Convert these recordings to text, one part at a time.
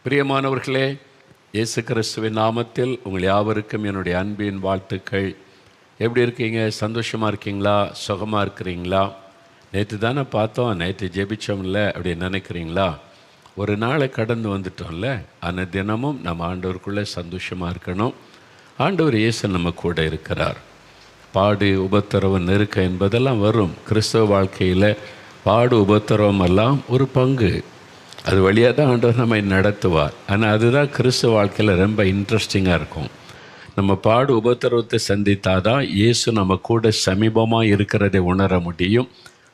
பிரியமானவர்களே, இயேசு கிறிஸ்துவின் நாமத்தில் உங்கள் யாவருக்கும் என்னுடைய அன்பின் வாழ்த்துக்கள். எப்படி இருக்கீங்க? சந்தோஷமாக இருக்கீங்களா? சுகமாக இருக்கிறீங்களா? நேற்று தானே பார்த்தோம், நேற்று ஜெபிச்சோம்ல அப்படின்னு நினைக்கிறீங்களா? ஒரு நாளை கடந்து வந்துட்டோம்ல. அந்த தினமும் நம்ம ஆண்டவருக்குள்ளே சந்தோஷமாக இருக்கணும். ஆண்டவர் இயேசு நம்ம கூட இருக்கிறார். பாடு உபத்திரவம் நெருக்கம் என்பதெல்லாம் வரும். கிறிஸ்தவ வாழ்க்கையில் பாடு உபத்திரவம் எல்லாம் ஒரு பங்கு. அது வழியாக தான் ஆண்டவர் நம்மை நடத்துவார். ஆனால் அதுதான் கிறிஸ்துவ வாழ்க்கையில் ரொம்ப இன்ட்ரெஸ்டிங்காக இருக்கும். நம்ம பாடு உபத்திரவத்தை சந்தித்தாதான் இயேசு நம்ம கூட சமீபமாக இருக்கிறதை உணர முடியும்.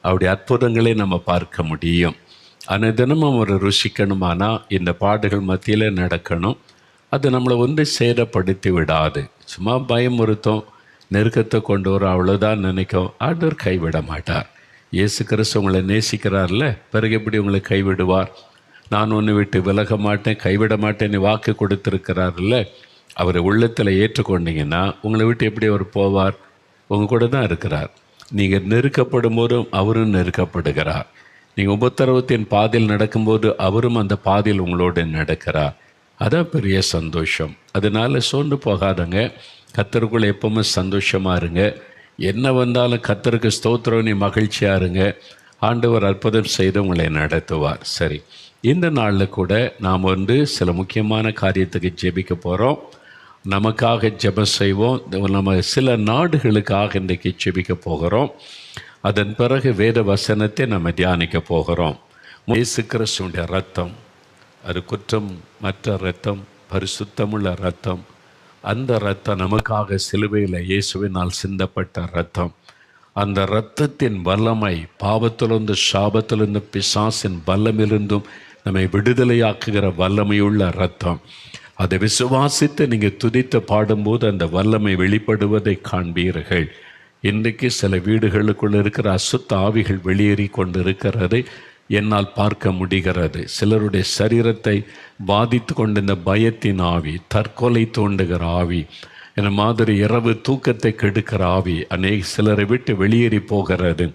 அவருடைய அற்புதங்களை நம்ம பார்க்க முடியும். ஆனால் தினமும் ஒரு ருசிக்கணுமானா இந்த பாடுகள் மத்தியில் நடக்கணும். அது நம்மளை ஒன்று சேதப்படுத்தி விடாது. சும்மா பயமுறுத்தும், நெருக்கத்தை கொண்டு வரும், அவ்வளோதான் நினைக்கும். ஆண்டவர் கைவிட மாட்டார். இயேசு கிறிஸ்து உங்களை நேசிக்கிறார்ல, பிறகு எப்படி உங்களை கைவிடுவார்? நான் ஒன்று விட்டு விலக மாட்டேன், கைவிட மாட்டேன்னு வாக்கு கொடுத்துருக்கிறார்ல. அவரை உள்ளத்தில் ஏற்றுக்கொண்டீங்கன்னா உங்களை விட்டு எப்படி அவர் போவார்? உங்கள் கூட தான் இருக்கிறார். நீங்கள் நெருக்கப்படும் போதும் அவரும் நெருக்கப்படுகிறார். நீங்கள் உபத்திரவத்தின் பாதையில் நடக்கும்போது அவரும் அந்த பாதையில் உங்களோடு நடக்கிறார். அதான் பெரிய சந்தோஷம். அதனால் சோர்ந்து போகாதங்க. கர்த்தருக்குள்ளே எப்பவுமே சந்தோஷமாக இருங்க. என்ன வந்தாலும் கர்த்தருக்கு ஸ்தோத்திரம், நீ மகிழ்ச்சியாக இருங்க. ஆண்டவர் அற்புதம் செய்து உங்களை நடத்துவார். சரி, இந்த நாளில் கூட நாம் சில முக்கியமான காரியத்துக்கு ஜெபிக்க போகிறோம். நமக்காக ஜெபம் செய்வோம். நம்ம சில நாடுகளுக்காக இன்றைக்கு ஜெபிக்க போகிறோம். அதன் பிறகு வேத வசனத்தை நம்ம தியானிக்க போகிறோம். இயேசு கிறிஸ்துவின் ரத்தம், அது குற்றம் மற்ற இரத்தம், பரிசுத்தமுள்ள இரத்தம். அந்த இரத்தம் நமக்காக சிலுவையில் இயேசுவினால் சிந்தப்பட்ட இரத்தம். அந்த இரத்தத்தின் வல்லமை பாவத்திலிருந்து, சாபத்திலிருந்து, பிசாசின் வல்லமிருந்தும் நம்மை விடுதலையாக்குகிற வல்லமையுள்ள இரத்தம். அதை விசுவாசித்து நீங்கள் துதித்து பாடும்போது அந்த வல்லமை வெளிப்படுவதை காண்பீர்கள். இன்றைக்கு சில வீடுகளுக்குள் இருக்கிற அசுத்த ஆவிகள் வெளியேறி கொண்டிருக்கிறதை என்னால் பார்க்க முடிகிறது. சிலருடைய சரீரத்தை பாதித்து கொண்டிருந்த பயத்தின் ஆவி, தற்கொலை தூண்டுகிற ஆவி, என மாதிரி இரவு தூக்கத்தை கெடுக்கிற ஆவி சிலரை விட்டு வெளியேறி போகிறது.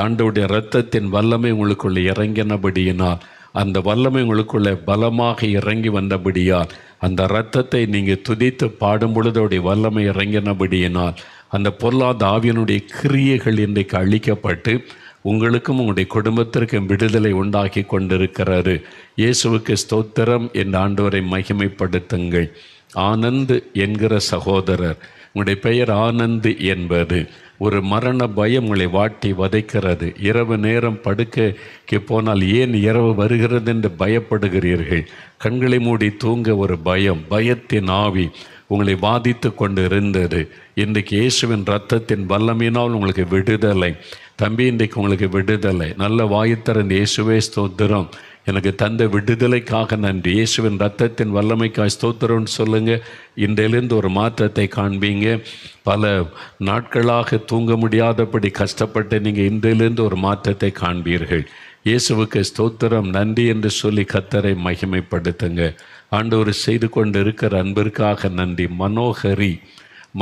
ஆண்டவருடைய இரத்தத்தின் வல்லமை உங்களுக்குள்ளே இறங்கினபடியினால், அந்த வல்லமை உங்களுக்குள்ளே பலமாக இறங்கி வந்தபடியால், அந்த இரத்தத்தை நீங்கள் துதித்து பாடும் பொழுது அவருடைய வல்லமை இறங்கினபடியினால் அந்த பொல்லாத ஆவியனுடைய கிரியைகள் இன்றைக்கு அழிக்கப்பட்டு உங்களுக்கும் உங்களுடைய குடும்பத்திற்கும் விடுதலை உண்டாக்கி கொண்டிருக்கிறாரு. இயேசுவுக்கு ஸ்தோத்திரம் என்ற ஆண்டவரை மகிமைப்படுத்துங்கள். ஆனந்த் என்கிற சகோதரர், உங்களுடைய பெயர் ஆனந்த் என்பது ஒரு மரண பயம் உங்களை வாட்டி வதைக்கிறது. இரவு நேரம் படுக்கைக்கு போனால் ஏன் இரவு வருகிறது என்று பயப்படுகிறீர்கள். கண்களை மூடி தூங்க ஒரு பயம், பயத்தின் ஆவி உங்களை பாதித்து கொண்டு இருந்தது. இன்றைக்கு இயேசுவின் இரத்தத்தின் வல்லமையினால் உங்களுக்கு விடுதலை. தம்பி, இன்றைக்கு உங்களுக்கு விடுதலை. நல்ல வாயுத்தரன் இயேசுவே ஸ்தோத்திரம், எனக்கு தந்த விடுதலைக்காக நன்றி. இயேசுவின் இரத்தத்தின் வல்லமைக்காக ஸ்தோத்திரம்னு சொல்லுங்கள். இன்றையிலிருந்து ஒரு மாற்றத்தை காண்பீங்க. பல நாட்களாக தூங்க முடியாதபடி கஷ்டப்பட்டு நீங்கள் இன்றையிலிருந்து ஒரு மாற்றத்தை காண்பீர்கள். இயேசுவுக்கு ஸ்தோத்திரம், நன்றி என்று சொல்லி கர்த்தரை மகிமைப்படுத்துங்க. ஆண்டவர் செய்து கொண்டு இருக்கிற அன்பிற்காக நன்றி.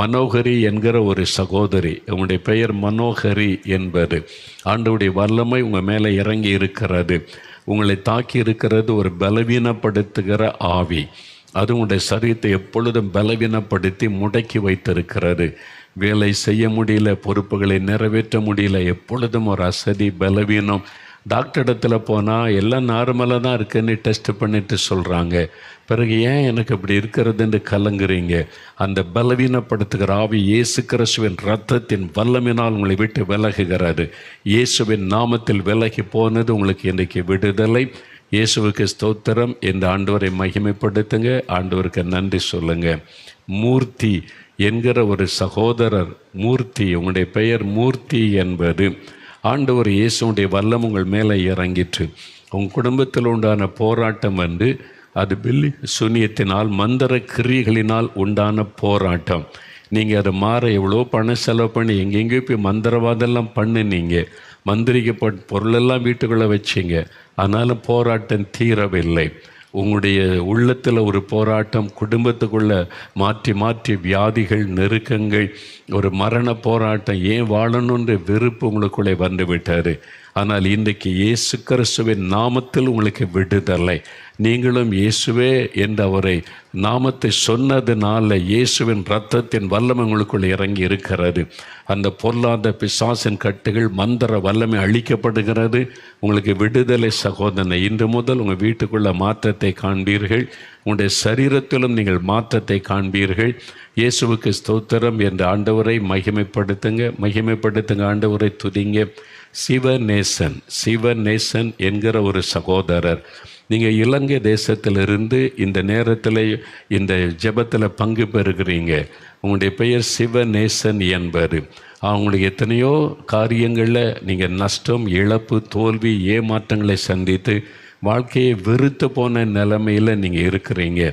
மனோகரி என்கிற ஒரு சகோதரி, உங்களுடைய பெயர் மனோகரி என்பது ஆண்டவருடைய வல்லமை உங்கள் மேலே இறங்கி இருக்கிறது. உங்களை தாக்கி இருக்கிறது ஒரு பலவீனப்படுத்துகிற ஆவி. அது உங்களுடைய சரீரத்தை எப்பொழுதும் பலவீனப்படுத்தி முடக்கி வைத்திருக்கிறது. வேலை செய்ய முடியல, பொறுப்புகளை நிறைவேற்ற முடியல, எப்பொழுதும் ஒரு அசதி, பலவீனம். டாக்டர் இடத்துல போனால் எல்லாம் நார்மலாக தான் இருக்குன்னு டெஸ்ட் பண்ணிட்டு சொல்கிறாங்க. பிறகு ஏன் எனக்கு இப்படி இருக்கிறதுன்னு கலங்குறீங்க. அந்த பலவீனப்படுத்துகிற ஆவி இயேசு கிறிஸ்துவின் இரத்தத்தின் வல்லமையினால் உங்களை விட்டு விலகுகிறாரு. இயேசுவின் நாமத்தில் விலகி போனது உங்களுக்கு இன்றைக்கு விடுதலை. இயேசுவுக்கு ஸ்தோத்திரம் என்று ஆண்டவரை மகிமைப்படுத்துங்க. ஆண்டவருக்கு நன்றி சொல்லுங்க. மூர்த்தி என்கிற ஒரு சகோதரர், மூர்த்தி, உங்களுடைய பெயர் மூர்த்தி என்பது ஆண்டவர் இயேசுடைய வல்லம் உங்கள் மேலே இறங்கிற்று. உங்கள் குடும்பத்தில் உண்டான போராட்டம் அது பில்லி சூனியத்தினால், மந்திர கிரியைகளினால் உண்டான போராட்டம். நீங்கள் அதை மாற எவ்வளோ பணம் செலவு பண்ணி எங்கெங்கேயும் போய் மந்திரவாதெல்லாம் பண்ணினீங்க, மந்திரிக்கப்பட்ட பொருளெல்லாம் வீட்டுக்குள்ளே வச்சிங்க, ஆனாலும் போராட்டம் தீரவில்லை. உங்களுடைய உள்ளத்தில் ஒரு போராட்டம், குடும்பத்துக்குள்ளே மாற்றி மாற்றி வியாதிகள், நெருக்கங்கள், ஒரு மரண போராட்டம், ஏன் வாழணுன்ற வெறுப்பு உங்களுக்குள்ளே வந்து விட்டார். ஆனால் இன்றைக்கு இயேசு கிறிஸ்துவின் நாமத்தில் உங்களுக்கு விடுதலை. நீங்களும் இயேசுவே என்று அவரை நாமத்தை சொன்னதுனால இயேசுவின் இரத்தத்தின் வல்லமை உங்களுக்குள் இறங்கி இருக்கிறது. அந்த பொல்லாத பிசாசின் கட்டுகள் மந்திர வல்லமை அழிக்கப்படுகிறது. உங்களுக்கு விடுதலை சகோதரனை. இன்று முதல் உங்கள் வீட்டுக்குள்ள மாற்றத்தை காண்பீர்கள். உங்களுடைய சரீரத்திலும் நீங்கள் மாற்றத்தை காண்பீர்கள். இயேசுவுக்கு ஸ்தோத்திரம் என்று ஆண்டவரை மகிமைப்படுத்துங்க. ஆண்டவரை துதிங்க. சிவநேசன் என்கிற ஒரு சகோதரர், நீங்கள் இலங்கை தேசத்திலிருந்து இந்த நேரத்தில் இந்த ஜெபத்தில் பங்கு பெறுகிறீங்க. உங்களுடைய பெயர் சிவநேசன் என்பது. அவங்களுக்கு எத்தனையோ காரியங்களில் நீங்கள் நஷ்டம், இழப்பு, தோல்வி, ஏமாற்றங்களை சந்தித்து வாழ்க்கையை வெறுத்து போன நிலைமையில் நீங்கள் இருக்கிறீங்க.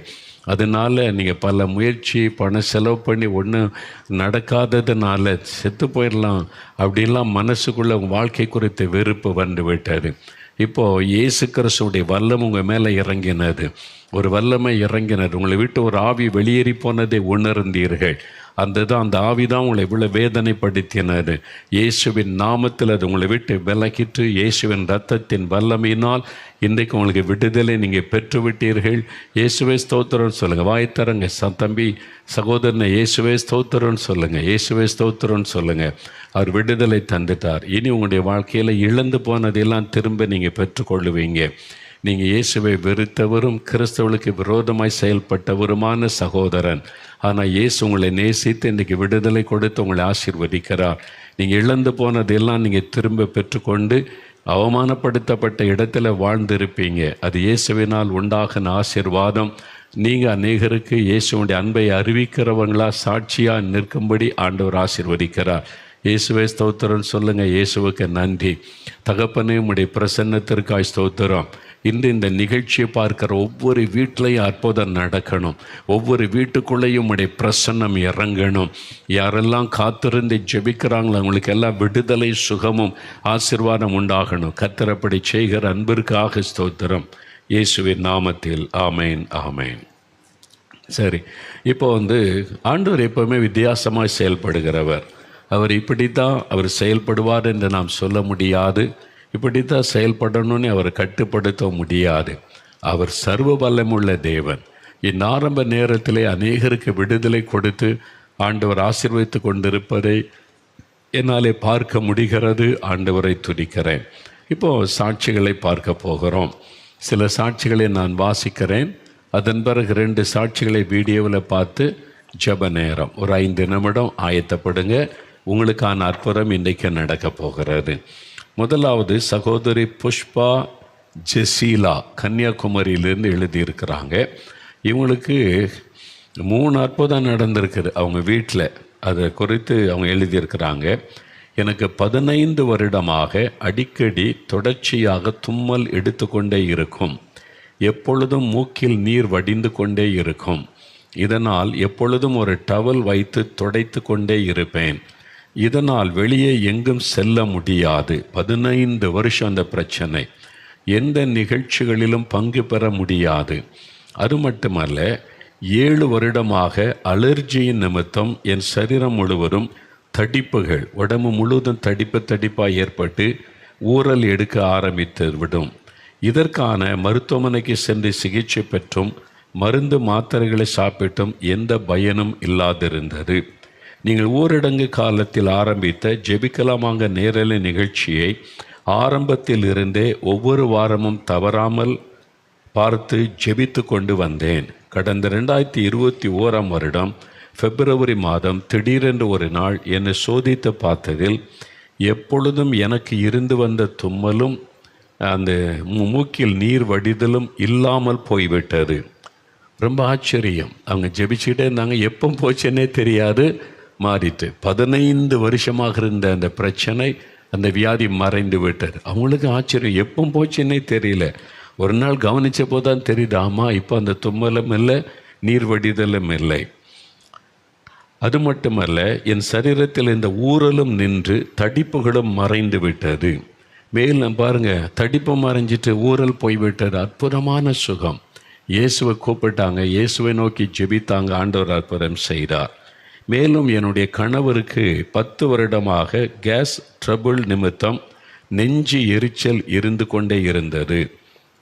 அதனால் நீங்கள் பல முயற்சி பணம் செலவு பண்ணி ஒன்றும் நடக்காததுனால செத்து போயிடலாம் அப்படின்லாம் மனசுக்குள்ளே வாழ்க்கை குறித்த வெறுப்பு வந்து விட்டது. இப்போது இயேசு கிறிஸ்துவுடைய வல்லம் உங்கள் மேலே இறங்கினது, ஒரு வல்லமை இறங்கினது. உங்களை விட்டு ஒரு ஆவி வெளியேறி போனதை உணர்ந்தீர்கள். அந்த ஆவி தான் உங்களை இவ்வளோ வேதனைப்படுத்தினது. இயேசுவின் நாமத்தில் அது உங்களை விட்டு விலகிட்டு இயேசுவின் இரத்தத்தின் வல்லமையினால் இன்றைக்கு உங்களுக்கு விடுதலை நீங்கள் பெற்றுவிட்டீர்கள். இயேசுவே ஸ்தோத்திரம்னு சொல்லுங்கள். வாய்த்தரங்க தம்பி சகோதரனை இயேசுவே ஸ்தோத்திரம்னு சொல்லுங்கள். இயேசுவே ஸ்தோத்திரம்னு சொல்லுங்கள். அவர் விடுதலை தந்துட்டார். இனி உங்களுடைய வாழ்க்கையில் இழந்து போனதெல்லாம் திரும்ப நீங்கள் பெற்றுக்கொள்ளுவீங்க. நீங்கள் இயேசுவை வெறுத்தவரும் கிறிஸ்தவர்களுக்கு விரோதமாய் செயல்பட்டவருமான சகோதரன். ஆனால் இயேசு உங்களை நேசித்து இன்றைக்கு விடுதலை கொடுத்து உங்களை ஆசீர்வதிக்கிறார். நீங்கள் இழந்து போனதெல்லாம் நீங்கள் திரும்ப பெற்றுக்கொண்டு அவமானப்படுத்தப்பட்ட இடத்துல வாழ்ந்திருப்பீங்க. அது இயேசுவினால் உண்டாகின ஆசீர்வாதம். நீங்கள் அநேகருக்கு இயேசுடைய அன்பை அறிவிக்கிறவங்களா சாட்சியாக நிற்கும்படி ஆண்டவர் ஆசீர்வதிக்கிறார். இயேசுவே ஸ்தோத்திரம் சொல்லுங்கள். இயேசுவுக்கு நன்றி. தகப்பனே, உம்முடைய பிரசன்னத்திற்காய் ஸ்தோத்திரம். இன்று இந்த நிகழ்ச்சியை பார்க்குற ஒவ்வொரு வீட்டிலையும் அற்புதம் நடக்கணும். ஒவ்வொரு வீட்டுக்குள்ளேயும் உம்முடைய பிரசன்னம் இறங்கணும். யாரெல்லாம் காத்திருந்து ஜெபிக்கிறாங்களோ அவங்களுக்கு எல்லாம் விடுதலை, சுகமும் ஆசீர்வாதம் உண்டாகணும். கர்த்தரப்படி செய்கிற அன்பிற்காக ஸ்தோத்திரம். இயேசுவின் நாமத்தில் ஆமேன், ஆமேன். சரி, இப்போ ஆண்டவர் எப்போவுமே வித்தியாசமாக செயல்படுகிறவர். அவர் இப்படி தான் அவர் செயல்படுவார் என்று நாம் சொல்ல முடியாது. இப்படி தான் செயல்படணும்னு அவரை கட்டுப்படுத்த முடியாது. அவர் சர்வ வல்லமுள்ள தேவன். இந்த ஆரம்ப நேரத்திலே அநேகருக்கு விடுதலை கொடுத்து ஆண்டவர் ஆசீர்வதித்து கொண்டிருப்பதை என்னாலே பார்க்க முடிகிறது. ஆண்டவரை துதிக்கிறேன். இப்போது சாட்சிகளை பார்க்க போகிறோம். சில சாட்சிகளை நான் வாசிக்கிறேன். அதன் பிறகு 2 சாட்சிகளை வீடியோவில் பார்த்து ஜெப நேரம் ஒரு 5 நிமிடம் ஆயத்தப்படுங்க. உங்களுக்கான அற்புதம் இன்றைக்கு நடக்க போகிறது. முதலாவது சகோதரி புஷ்பா ஜெசீலா கன்னியாகுமரியிலேருந்து எழுதியிருக்கிறாங்க. இவங்களுக்கு 3 அற்புதம் நடந்திருக்குது அவங்க வீட்டில். அதை குறித்து அவங்க எழுதியிருக்கிறாங்க. எனக்கு 15 வருடமாக அடிக்கடி தொடர்ச்சியாக தும்மல் எடுத்துக்கொண்டே இருக்கும். எப்பொழுதும் மூக்கில் நீர் வடிந்து கொண்டே இருக்கும். இதனால் எப்பொழுதும் ஒரு டவல் வைத்து துடைத்து கொண்டே இருப்பேன். இதனால் வெளியே எங்கும் செல்ல முடியாது. 15 வருஷம் அந்த பிரச்சனை. எந்த நிகழ்ச்சிகளிலும் பங்கு பெற முடியாது. அது மட்டுமல்ல, 7 வருடமாக அலர்ஜியின் நிமித்தம் என் சரீரம் முழுவதும் தடிப்புகள், உடம்பு முழுவதும் தடிப்பாக ஏற்பட்டு ஊறல் எடுக்க ஆரம்பித்து விடும். இதற்கான மருத்துவமனைக்கு சென்று சிகிச்சை பெற்றும் மருந்து மாத்திரைகளை சாப்பிட்டும் எந்த பயனும் இல்லாதிருந்தது. நீங்கள் ஊரடங்கு காலத்தில் ஆரம்பித்த ஜெபிக்கலாமாங்க நேரலை நிகழ்ச்சியை ஆரம்பத்தில் இருந்தே ஒவ்வொரு வாரமும் தவறாமல் பார்த்து ஜெபித்து கொண்டு வந்தேன். கடந்த 2021 வருடம் பிப்ரவரி மாதம் திடீரென்று ஒரு நாள் என்னை சோதித்து பார்த்ததில் எப்பொழுதும் எனக்கு இருந்து வந்த தும்மலும் அந்த மூக்கில் நீர் வடிதலும் இல்லாமல் போய்விட்டது. ரொம்ப ஆச்சரியம். அவங்க ஜெபிச்சுக்கிட்டே இருந்தாங்க. எப்போ போச்சுன்னே தெரியாது, மாறிட்டு 15 வருஷமாக இருந்த அந்த பிரச்சனை, அந்த வியாதி மறைந்து விட்டது. அவங்களுக்கு ஆச்சரியம், எப்போ போச்சுன்னே தெரியல. ஒரு நாள் கவனித்த போதான் தெரியுது, ஆமாம் இப்போ அந்த தும்மலும் இல்லை, நீர் வடிதலும் இல்லை. அது மட்டுமல்ல, என் சரீரத்தில் இந்த ஊறலும் நின்று தடிப்புகளும் மறைந்து விட்டது. மேலும் பாருங்கள், தடிப்பு மறைஞ்சிட்டு ஊறல் போய்விட்டது. அற்புதமான சுகம். இயேசுவை கூப்பிட்டாங்க, இயேசுவை நோக்கி ஜெபித்தாங்க. ஆண்டவர் அற்புதம் செய்தார். மேலும் என்னுடைய கணவருக்கு 10 வருடமாக கேஸ் ட்ரபிள் நிமித்தம் நெஞ்சு எரிச்சல் இருந்து கொண்டே இருந்தது.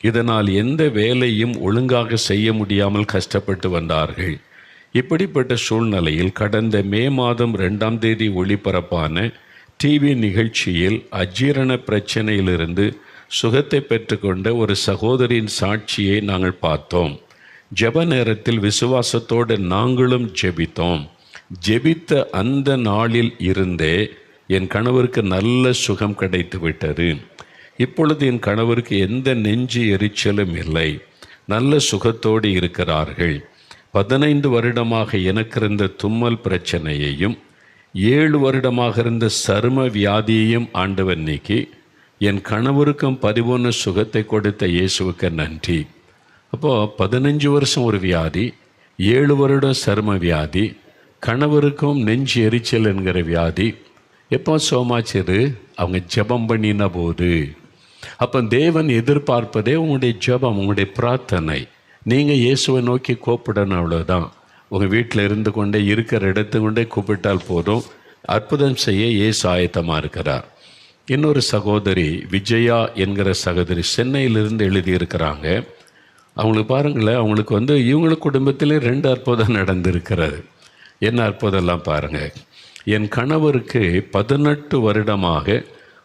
இதனால் எந்த வேலையும் ஒழுங்காக செய்ய முடியாமல் கஷ்டப்பட்டு வந்தார்கள். இப்படிப்பட்ட சூழ்நிலையில் கடந்த மே மாதம் 2ஆம் தேதி ஒளிபரப்பான டிவி நிகழ்ச்சியில் அஜீரண பிரச்சனையிலிருந்து சுகத்தை பெற்றுக்கொண்ட ஒரு சகோதரியின் சாட்சியை நாங்கள் பார்த்தோம். ஜெப நேரத்தில் விசுவாசத்தோடு நாங்களும் ஜெபித்தோம். ஜெபித்த அந்த நாளில் இருந்தே என் கணவருக்கு நல்ல சுகம் கிடைத்து விட்டது. இப்பொழுது என் கணவருக்கு எந்த நெஞ்சு எரிச்சலும் இல்லை, நல்ல சுகத்தோடு இருக்கிறார்கள். 15 வருடமாக எனக்கு இருந்த தும்மல் பிரச்சனையையும் 7 வருடமாக இருந்த சரும வியாதியையும் ஆண்டவர் நீக்கி என் கணவருக்கும் 11 சுகத்தை கொடுத்த இயேசுவுக்கு நன்றி. அப்போது 15 வருஷம் ஒரு வியாதி, 7 வருடம் சரும வியாதி, கணவருக்கும் நெஞ்சு எரிச்சல் என்கிற வியாதி. எப்போ சோமாச்சது? அவங்க ஜெபம் பண்ணின போது. அப்போ தேவன் எதிர்பார்ப்பதே உங்களுடைய ஜெபம், உங்களுடைய பிரார்த்தனை. நீங்கள் இயேசுவை நோக்கி கூப்பிடணும், அவ்வளோதான். உங்கள் வீட்டில் இருந்து கொண்டே இருக்கிற இடத்து கொண்டே கூப்பிட்டால் போதும். அற்புதம் செய்ய இயேசு ஆயத்தமாக இருக்கிறார். இன்னொரு சகோதரி விஜயா என்கிற சகோதரி சென்னையிலிருந்து எழுதியிருக்கிறாங்க. அவங்களுக்கு பாருங்களேன், அவங்களுக்கு இவங்களுக்கு குடும்பத்திலே 2 அற்புதம் நடந்திருக்கிறது. என்ன அற்புதம்லாம் பாருங்கள். என் கணவருக்கு 18 வருடமாக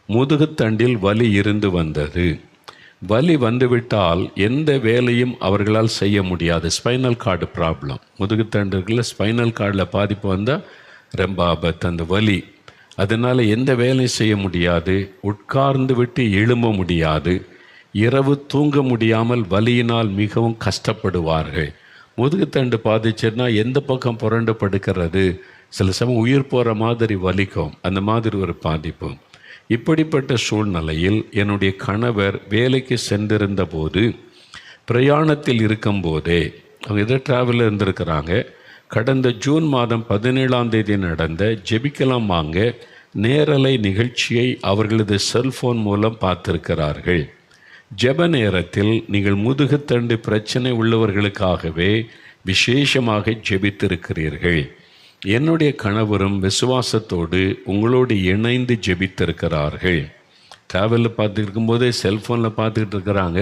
முதுகுத்தண்டில் வலி இருந்து வந்தது. வலி வந்துவிட்டால் எந்த வேலையும் அவர்களால் செய்ய முடியாது. ஸ்பைனல் கார்டு ப்ராப்ளம், முதுகுத்தண்டுகளில் ஸ்பைனல் கார்டில் பாதிப்பு வந்தால் ரொம்ப ஆபத்து அந்த வலி. அதனால் எந்த வேலையும் செய்ய முடியாது, உட்கார்ந்து விட்டு எழும்ப முடியாது, இரவு தூங்க முடியாமல் வலியினால் மிகவும் கஷ்டப்படுவார்கள். முதுகுத்தண்டு பாதிச்சுன்னா எந்த பக்கம் புரண்டு படுக்கிறது, சில சமயம் உயிர் போகிற மாதிரி வலிக்கும், அந்த மாதிரி ஒரு பாதிப்பு. இப்படிப்பட்ட சூழ்நிலையில் என்னுடைய கணவர் வேலைக்கு சென்றிருந்த போது, பிரயாணத்தில் இருக்கும்போதே, அவங்க எதோ ட்ராவலில் இருந்திருக்கிறாங்க. கடந்த ஜூன் மாதம் 17ஆம் தேதி நடந்த ஜெபிக்கலாம் வாங்க நேரலை நிகழ்ச்சியை அவர்களது செல்ஃபோன் மூலம் பார்த்திருக்கிறார்கள். ஜெப நேரத்தில் நீங்கள் முதுகுத்தண்டு பிரச்சனை உள்ளவர்களுக்காகவே விசேஷமாக ஜெபித்திருக்கிறீர்கள். என்னுடைய கணவரும் விசுவாசத்தோடு உங்களோடு இணைந்து ஜெபித்திருக்கிறார்கள். ட்ராவலில் பார்த்துருக்கும் போதே செல்ஃபோனில் பார்த்துக்கிட்டு இருக்கிறாங்க.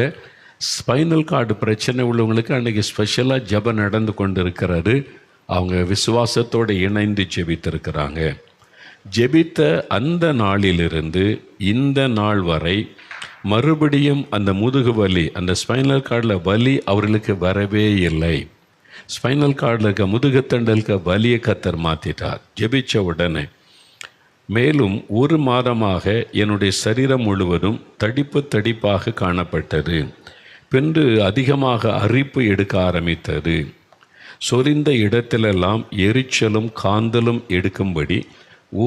ஸ்பைனல் கார்டு பிரச்சனை உள்ளவங்களுக்கு அன்றைக்கி ஸ்பெஷலாக ஜெபம் நடந்து கொண்டு இருக்கிறது. அவங்க விசுவாசத்தோடு இணைந்து ஜெபித்திருக்கிறாங்க. ஜெபித்த அந்த நாளிலிருந்து இந்த நாள் வரை மறுபடியும் அந்த முதுகு வலி, அந்த ஸ்பைனல் கார்டில் வலி அவர்களுக்கு வரவே இல்லை. ஸ்பைனல் கார்டில் இருக்க முதுகுத்தண்டில் வலியை கர்த்தர் மாற்றிட்டார் ஜெபிச்ச உடனே. மேலும் 1 மாதமாக என்னுடைய சரீரம் முழுவதும் தடிப்பாக காணப்பட்டது. பின்பு அதிகமாக அரிப்பு எடுக்க ஆரம்பித்தது. சொரிந்த இடத்திலெல்லாம் எரிச்சலும் காந்தலும் எடுக்கும்படி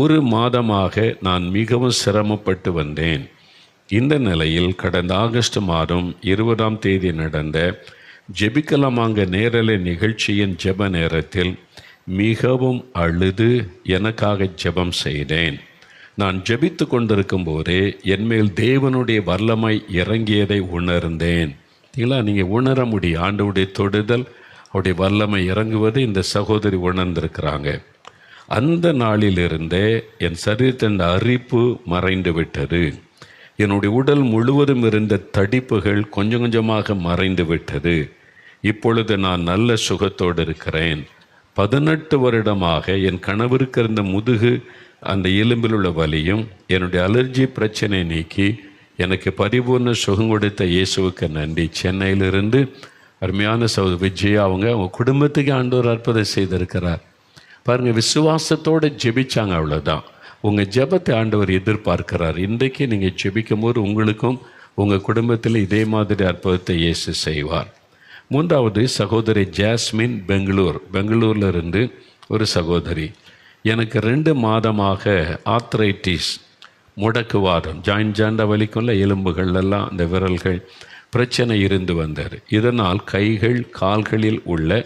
1 மாதமாக நான் மிகவும் சிரமப்பட்டு வந்தேன். இந்த நிலையில் கடந்த ஆகஸ்ட் மாதம் 20ஆம் தேதி நடந்த ஜெபிக்கலாமாங்க நேரலை நிகழ்ச்சியின் ஜெப நேரத்தில் மிகவும் அழுது எனக்காக ஜெபம் செய்தேன். நான் ஜெபித்து கொண்டிருக்கும் போதே என்மேல் தேவனுடைய வல்லமை இறங்கியதை உணர்ந்தேன். நீங்கள் உணர முடியும், ஆண்டவருடைய தொடுதல், அவருடைய வல்லமை இறங்குவது இந்த சகோதரி உணர்ந்திருக்கிறாங்க. அந்த நாளிலிருந்தே என் சரீரத்தின் அரிப்பு மறைந்து விட்டது. என்னுடைய உடல் முழுவதும் இருந்த தடிப்புகள் கொஞ்சம் கொஞ்சமாக மறைந்து விட்டது. இப்பொழுது நான் நல்ல சுகத்தோடு இருக்கிறேன். 18 வருடமாக என் கணவருக்கு இருந்த முதுகு அந்த எலும்பில் உள்ள வலியும் என்னுடைய அலர்ஜி பிரச்சனை நீக்கி எனக்கு பரிபூர்ண சுகம் கொடுத்த இயேசுவுக்கு நன்றி. சென்னையிலிருந்து அருமையான சகோதரி விஜயா அவங்க குடும்பத்துக்கு ஆண்டவர் அற்புதம் செய்திருக்கிறார். பாருங்கள், விசுவாசத்தோடு ஜெபிச்சாங்க, அவ்வளோதான். உங்கள் ஜெபத்தை ஆண்டவர் எதிர்பார்க்கிறார். இன்றைக்கு நீங்கள் ஜெபிக்கும் போது உங்களுக்கும் உங்கள் குடும்பத்தில் இதே மாதிரி அற்புதத்தை இயேசு செய்வார். 3வது சகோதரி ஜாஸ்மின் பெங்களூரில் இருந்து ஒரு சகோதரி. எனக்கு 2 மாதமாக ஆர்த்ரைட்டிஸ், முடக்குவாதம், ஜாயின்ட் வலிக்குள்ள எலும்புகளெல்லாம் அந்த விரல்கள் பிரச்சனை இருந்து வந்தது. இதனால் கைகள் கால்களில் உள்ள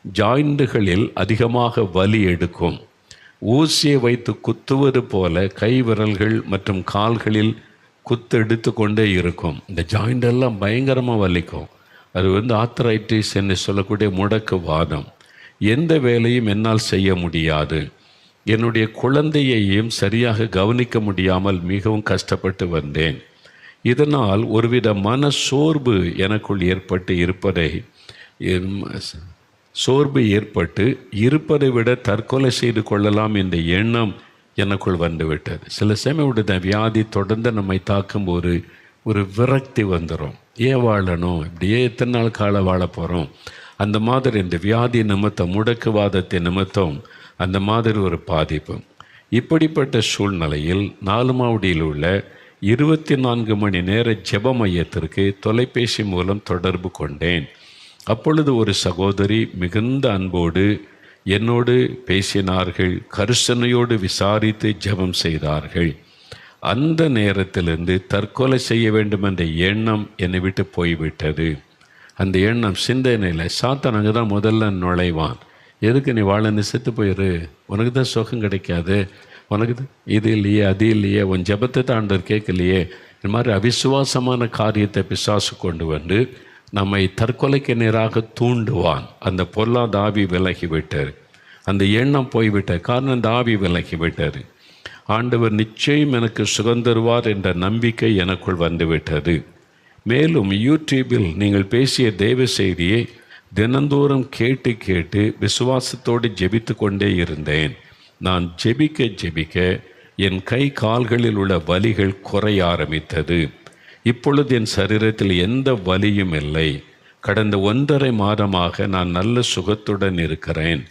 ஜாயிண்டுகளில் அதிகமாக வலி எடுக்கும். ஊசியை வைத்து குத்துவது போல கை விரல்கள் மற்றும் கால்களில் குத்து எடுத்து கொண்டே இருக்கும். இந்த ஜாயிண்டெல்லாம் பயங்கரமாக வலிக்கும். அது ஆர்த்ரைட்டிஸ் என்று சொல்லக்கூடிய முடக்கு வாதம். எந்த வேலையும் என்னால் செய்ய முடியாது. என்னுடைய குழந்தையையும் சரியாக கவனிக்க முடியாமல் மிகவும் கஷ்டப்பட்டு வந்தேன். இதனால் ஒருவித மன சோர்வு எனக்குள் ஏற்பட்டு இருப்பதை விட தற்கொலை செய்து கொள்ளலாம் என்ற எண்ணம் எனக்குள் வந்துவிட்டது. சில சமயம் வியாதி தொடர்ந்து நம்மை தாக்கும் ஒரு விரக்தி வந்துடும். ஏன் வாழணும், இப்படியே எத்தனை நாள் கால வாழ போகிறோம், அந்த மாதிரி இந்த வியாதி நிமித்தம், முடக்குவாதத்தை நிமித்தம் அந்த மாதிரி ஒரு பாதிப்பு. இப்படிப்பட்ட சூழ்நிலையில் 4 மாவடியில் உள்ள 24 மணி நேர ஜெப மையத்திற்கு தொலைபேசி மூலம் தொடர்பு கொண்டேன். அப்பொழுது ஒரு சகோதரி மிகுந்த அன்போடு என்னோடு பேசினார்கள், கரிசனையோடு விசாரித்து ஜெபம் செய்தார்கள். அந்த நேரத்திலிருந்து தற்கொலை செய்ய வேண்டும் என்ற எண்ணம் என்னை விட்டு போய்விட்டது. அந்த எண்ணம் சிந்தனையில் சாத்தான் அங்கே தான் முதல்ல நுழைவான். எதுக்கு நீ வாழன்னு, செத்து போயிரு, உனக்கு தான் சுகம் கிடைக்காது, உனக்கு தான் இது இல்லையே அது இல்லையே, உன் ஜெபத்தை தான் ஆண்டவர் கேட்கலையே, இந்த மாதிரி அவிசுவாசமான காரியத்தை பிசாசு கொண்டு வந்து நம்மை தற்கொலைக்கு நேராக தூண்டுவான். அந்த பொல்லாத ஆவி விலகிவிட்டார், அந்த எண்ணம் போய்விட்டார். காரணம், அந்த ஆவி விலகிவிட்டார். ஆண்டவர் நிச்சயம் எனக்கு சுகம் தருவார் என்ற நம்பிக்கை எனக்குள் வந்துவிட்டது. மேலும் யூடியூபில் நீங்கள் பேசிய தெய்வ செய்தியை தினந்தோறும் கேட்டு கேட்டு விசுவாசத்தோடு ஜெபித்து கொண்டே இருந்தேன். நான் ஜெபிக்க என் கை கால்களில் உள்ள வலிகள் குறைய ஆரம்பித்தது. இப்பொழுது என் சரீரத்தில் எந்த வலியும் இல்லை. கடந்த 1.5 மாதமாக நான் நல்ல சுகத்துடன் இருக்கிறேன்.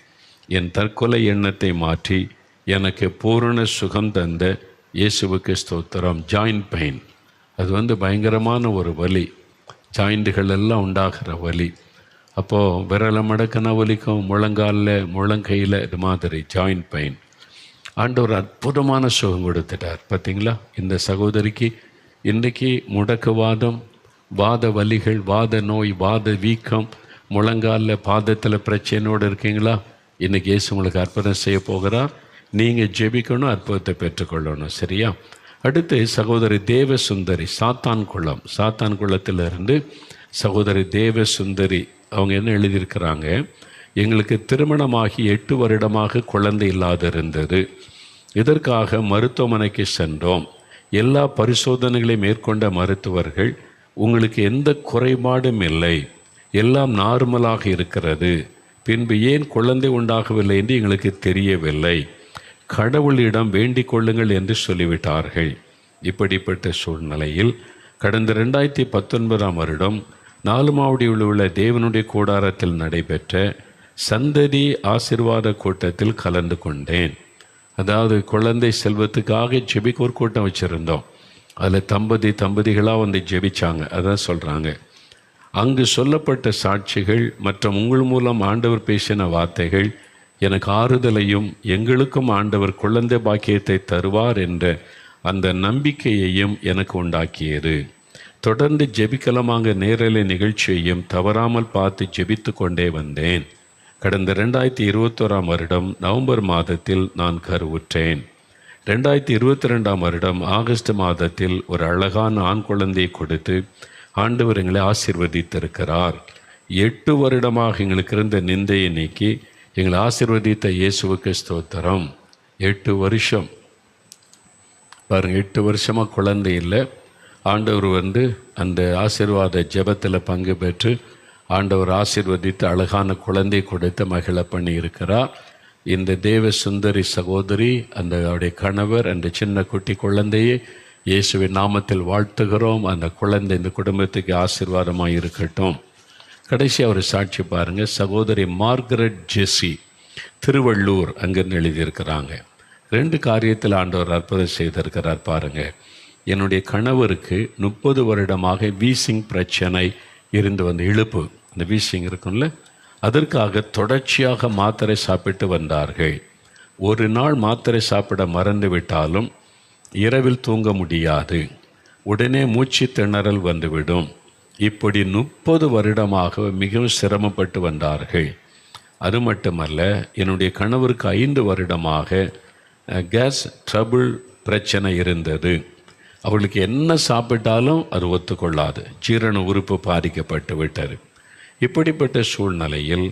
என் தற்கொலை எண்ணத்தை மாற்றி எனக்கு பூரண சுகம் தந்த இயேசுவுக்கு ஸ்தோத்திரம். ஜாயிண்ட் பெயின், அது பயங்கரமான ஒரு வலி, ஜாயிண்டுகள் எல்லாம் உண்டாகிற வலி. அப்போது விரலை மடக்கினா வலிக்கும், முழங்காலில் முழங்கையில், இது மாதிரி ஜாயிண்ட் பெயின். ஆண்டவர் அற்புதமான சுகம் கொடுத்துட்டார். பார்த்தீங்களா, இந்த சகோதரிக்கு இன்றைக்கி முடக்குவாதம், வாத வலிகள், வாத நோய், வாத வீக்கம், முழங்காலில் பாதத்தில் பிரச்சனையோடு இருக்கீங்களா, இன்றைக்கி இயேசு உங்களுக்கு அற்புதம் செய்ய போகிறார். நீங்கள் ஜெபிக்கணும், அற்புதத்தை பெற்றுக்கொள்ளணும். சரியா? அடுத்து சகோதரி தேவசுந்தரி, சாத்தான் குளத்திலிருந்து சகோதரி தேவசுந்தரி அவங்க என்ன எழுதியிருக்கிறாங்க, எங்களுக்கு திருமணமாகி 8 வருடமாக குழந்தை இல்லாத இருந்தது. இதற்காக மருத்துவமனைக்கு சென்றோம். எல்லா பரிசோதனைகளையும் மேற்கொண்ட மருத்துவர்கள், உங்களுக்கு எந்த குறைபாடும் இல்லை, எல்லாம் நார்மலாக இருக்கிறது, பின்பு ஏன் குழந்தை உண்டாகவில்லை என்று எங்களுக்கு தெரியவில்லை, கடவுளிடம் வேண்டிக் கொள்ளுங்கள் என்று சொல்லிவிட்டார்கள். இப்படிப்பட்ட சூழ்நிலையில் கடந்த 2019 வருடம் 4 மாவடியில் உள்ள தேவனுடைய கூடாரத்தில் நடைபெற்ற சந்ததி ஆசீர்வாத கூட்டத்தில் கலந்து கொண்டேன். அதாவது குழந்தை செல்வத்துக்காக ஜெபிக்க ஒரு கூட்டம் வச்சுருந்தோம். அதில் தம்பதிகளாக ஜெபிச்சாங்க. அதான் சொல்கிறாங்க, அங்கு சொல்லப்பட்ட சாட்சிகள் மற்றும் உங்கள் மூலம் ஆண்டவர் பேசின வார்த்தைகள் எனக்கு ஆறுதலையும் எங்களுக்கும் ஆண்டவர் குழந்தை பாக்கியத்தை தருவார் என்ற அந்த நம்பிக்கையையும் எனக்கு உண்டாக்கியது. தொடர்ந்து ஜெபிக்கலமாக நேரலை நிகழ்ச்சியையும் தவறாமல் பார்த்து ஜெபித்து கொண்டே வந்தேன். கடந்த 2021 வருடம் நவம்பர் மாதத்தில் நான் கருவுற்றேன். 2022 வருடம் ஆகஸ்ட் மாதத்தில் ஒரு அழகான ஆண் குழந்தையை கொடுத்து ஆண்டவர் எங்களை ஆசீர்வதித்திருக்கிறார். 8 வருடமாக எங்களுக்கு இருந்த நிந்தையை நீக்கி எங்களை ஆசீர்வதித்த இயேசுவுக்கு ஸ்தோத்திரம். 8 வருஷம் பாருங்கள், 8 வருஷமாக குழந்தை இல்லை. ஆண்டவர் அந்த ஆசீர்வாத ஜெபத்தில் பங்கு பெற்று ஆண்டவர் ஆசீர்வதித்து அழகான குழந்தை கொடுத்து மகிழ பண்ணி இருக்கிறார். இந்த தேவ சுந்தரி சகோதரி, அவருடைய கணவர், அந்த சின்ன குட்டி குழந்தையை இயேசுவின் நாமத்தில் வாழ்த்துகிறோம். அந்த குழந்தை இந்த குடும்பத்துக்கு ஆசீர்வாதமாக இருக்கட்டும். கடைசி அவர் சாட்சி பாருங்கள், சகோதரி மார்கரெட் ஜெஸ்ஸி, திருவள்ளூர், அங்கிருந்து எழுதியிருக்கிறாங்க. 2 காரியத்தில் ஆண்டவர் அற்புதம் செய்திருக்கிறார் பாருங்கள். என்னுடைய கணவருக்கு 30 வருடமாக வீசிங் பிரச்சனை இருந்து இழுப்பு, அந்த வீசிங் இருக்கும்ல, அதற்காக தொடர்ச்சியாக மாத்திரை சாப்பிட்டு வந்தார்கள். ஒரு நாள் மாத்திரை சாப்பிட மறந்து விட்டாலும் இரவில் தூங்க முடியாது, உடனே மூச்சு திணறல் வந்துவிடும். இப்படி 30 வருடமாக மிகவும் சிரமப்பட்டு வந்தார்கள். அது மட்டுமல்ல, என்னுடைய கணவருக்கு 5 வருடமாக கேஸ் ட்ரபிள் பிரச்சனை இருந்தது. அவளுக்கு என்ன சாப்பிட்டாலும் அது ஒத்துக்கொள்ளாது, ஜீரண உறுப்பு பாதிக்கப்பட்டு விட்டது. இப்படிப்பட்ட சூழ்நிலையில்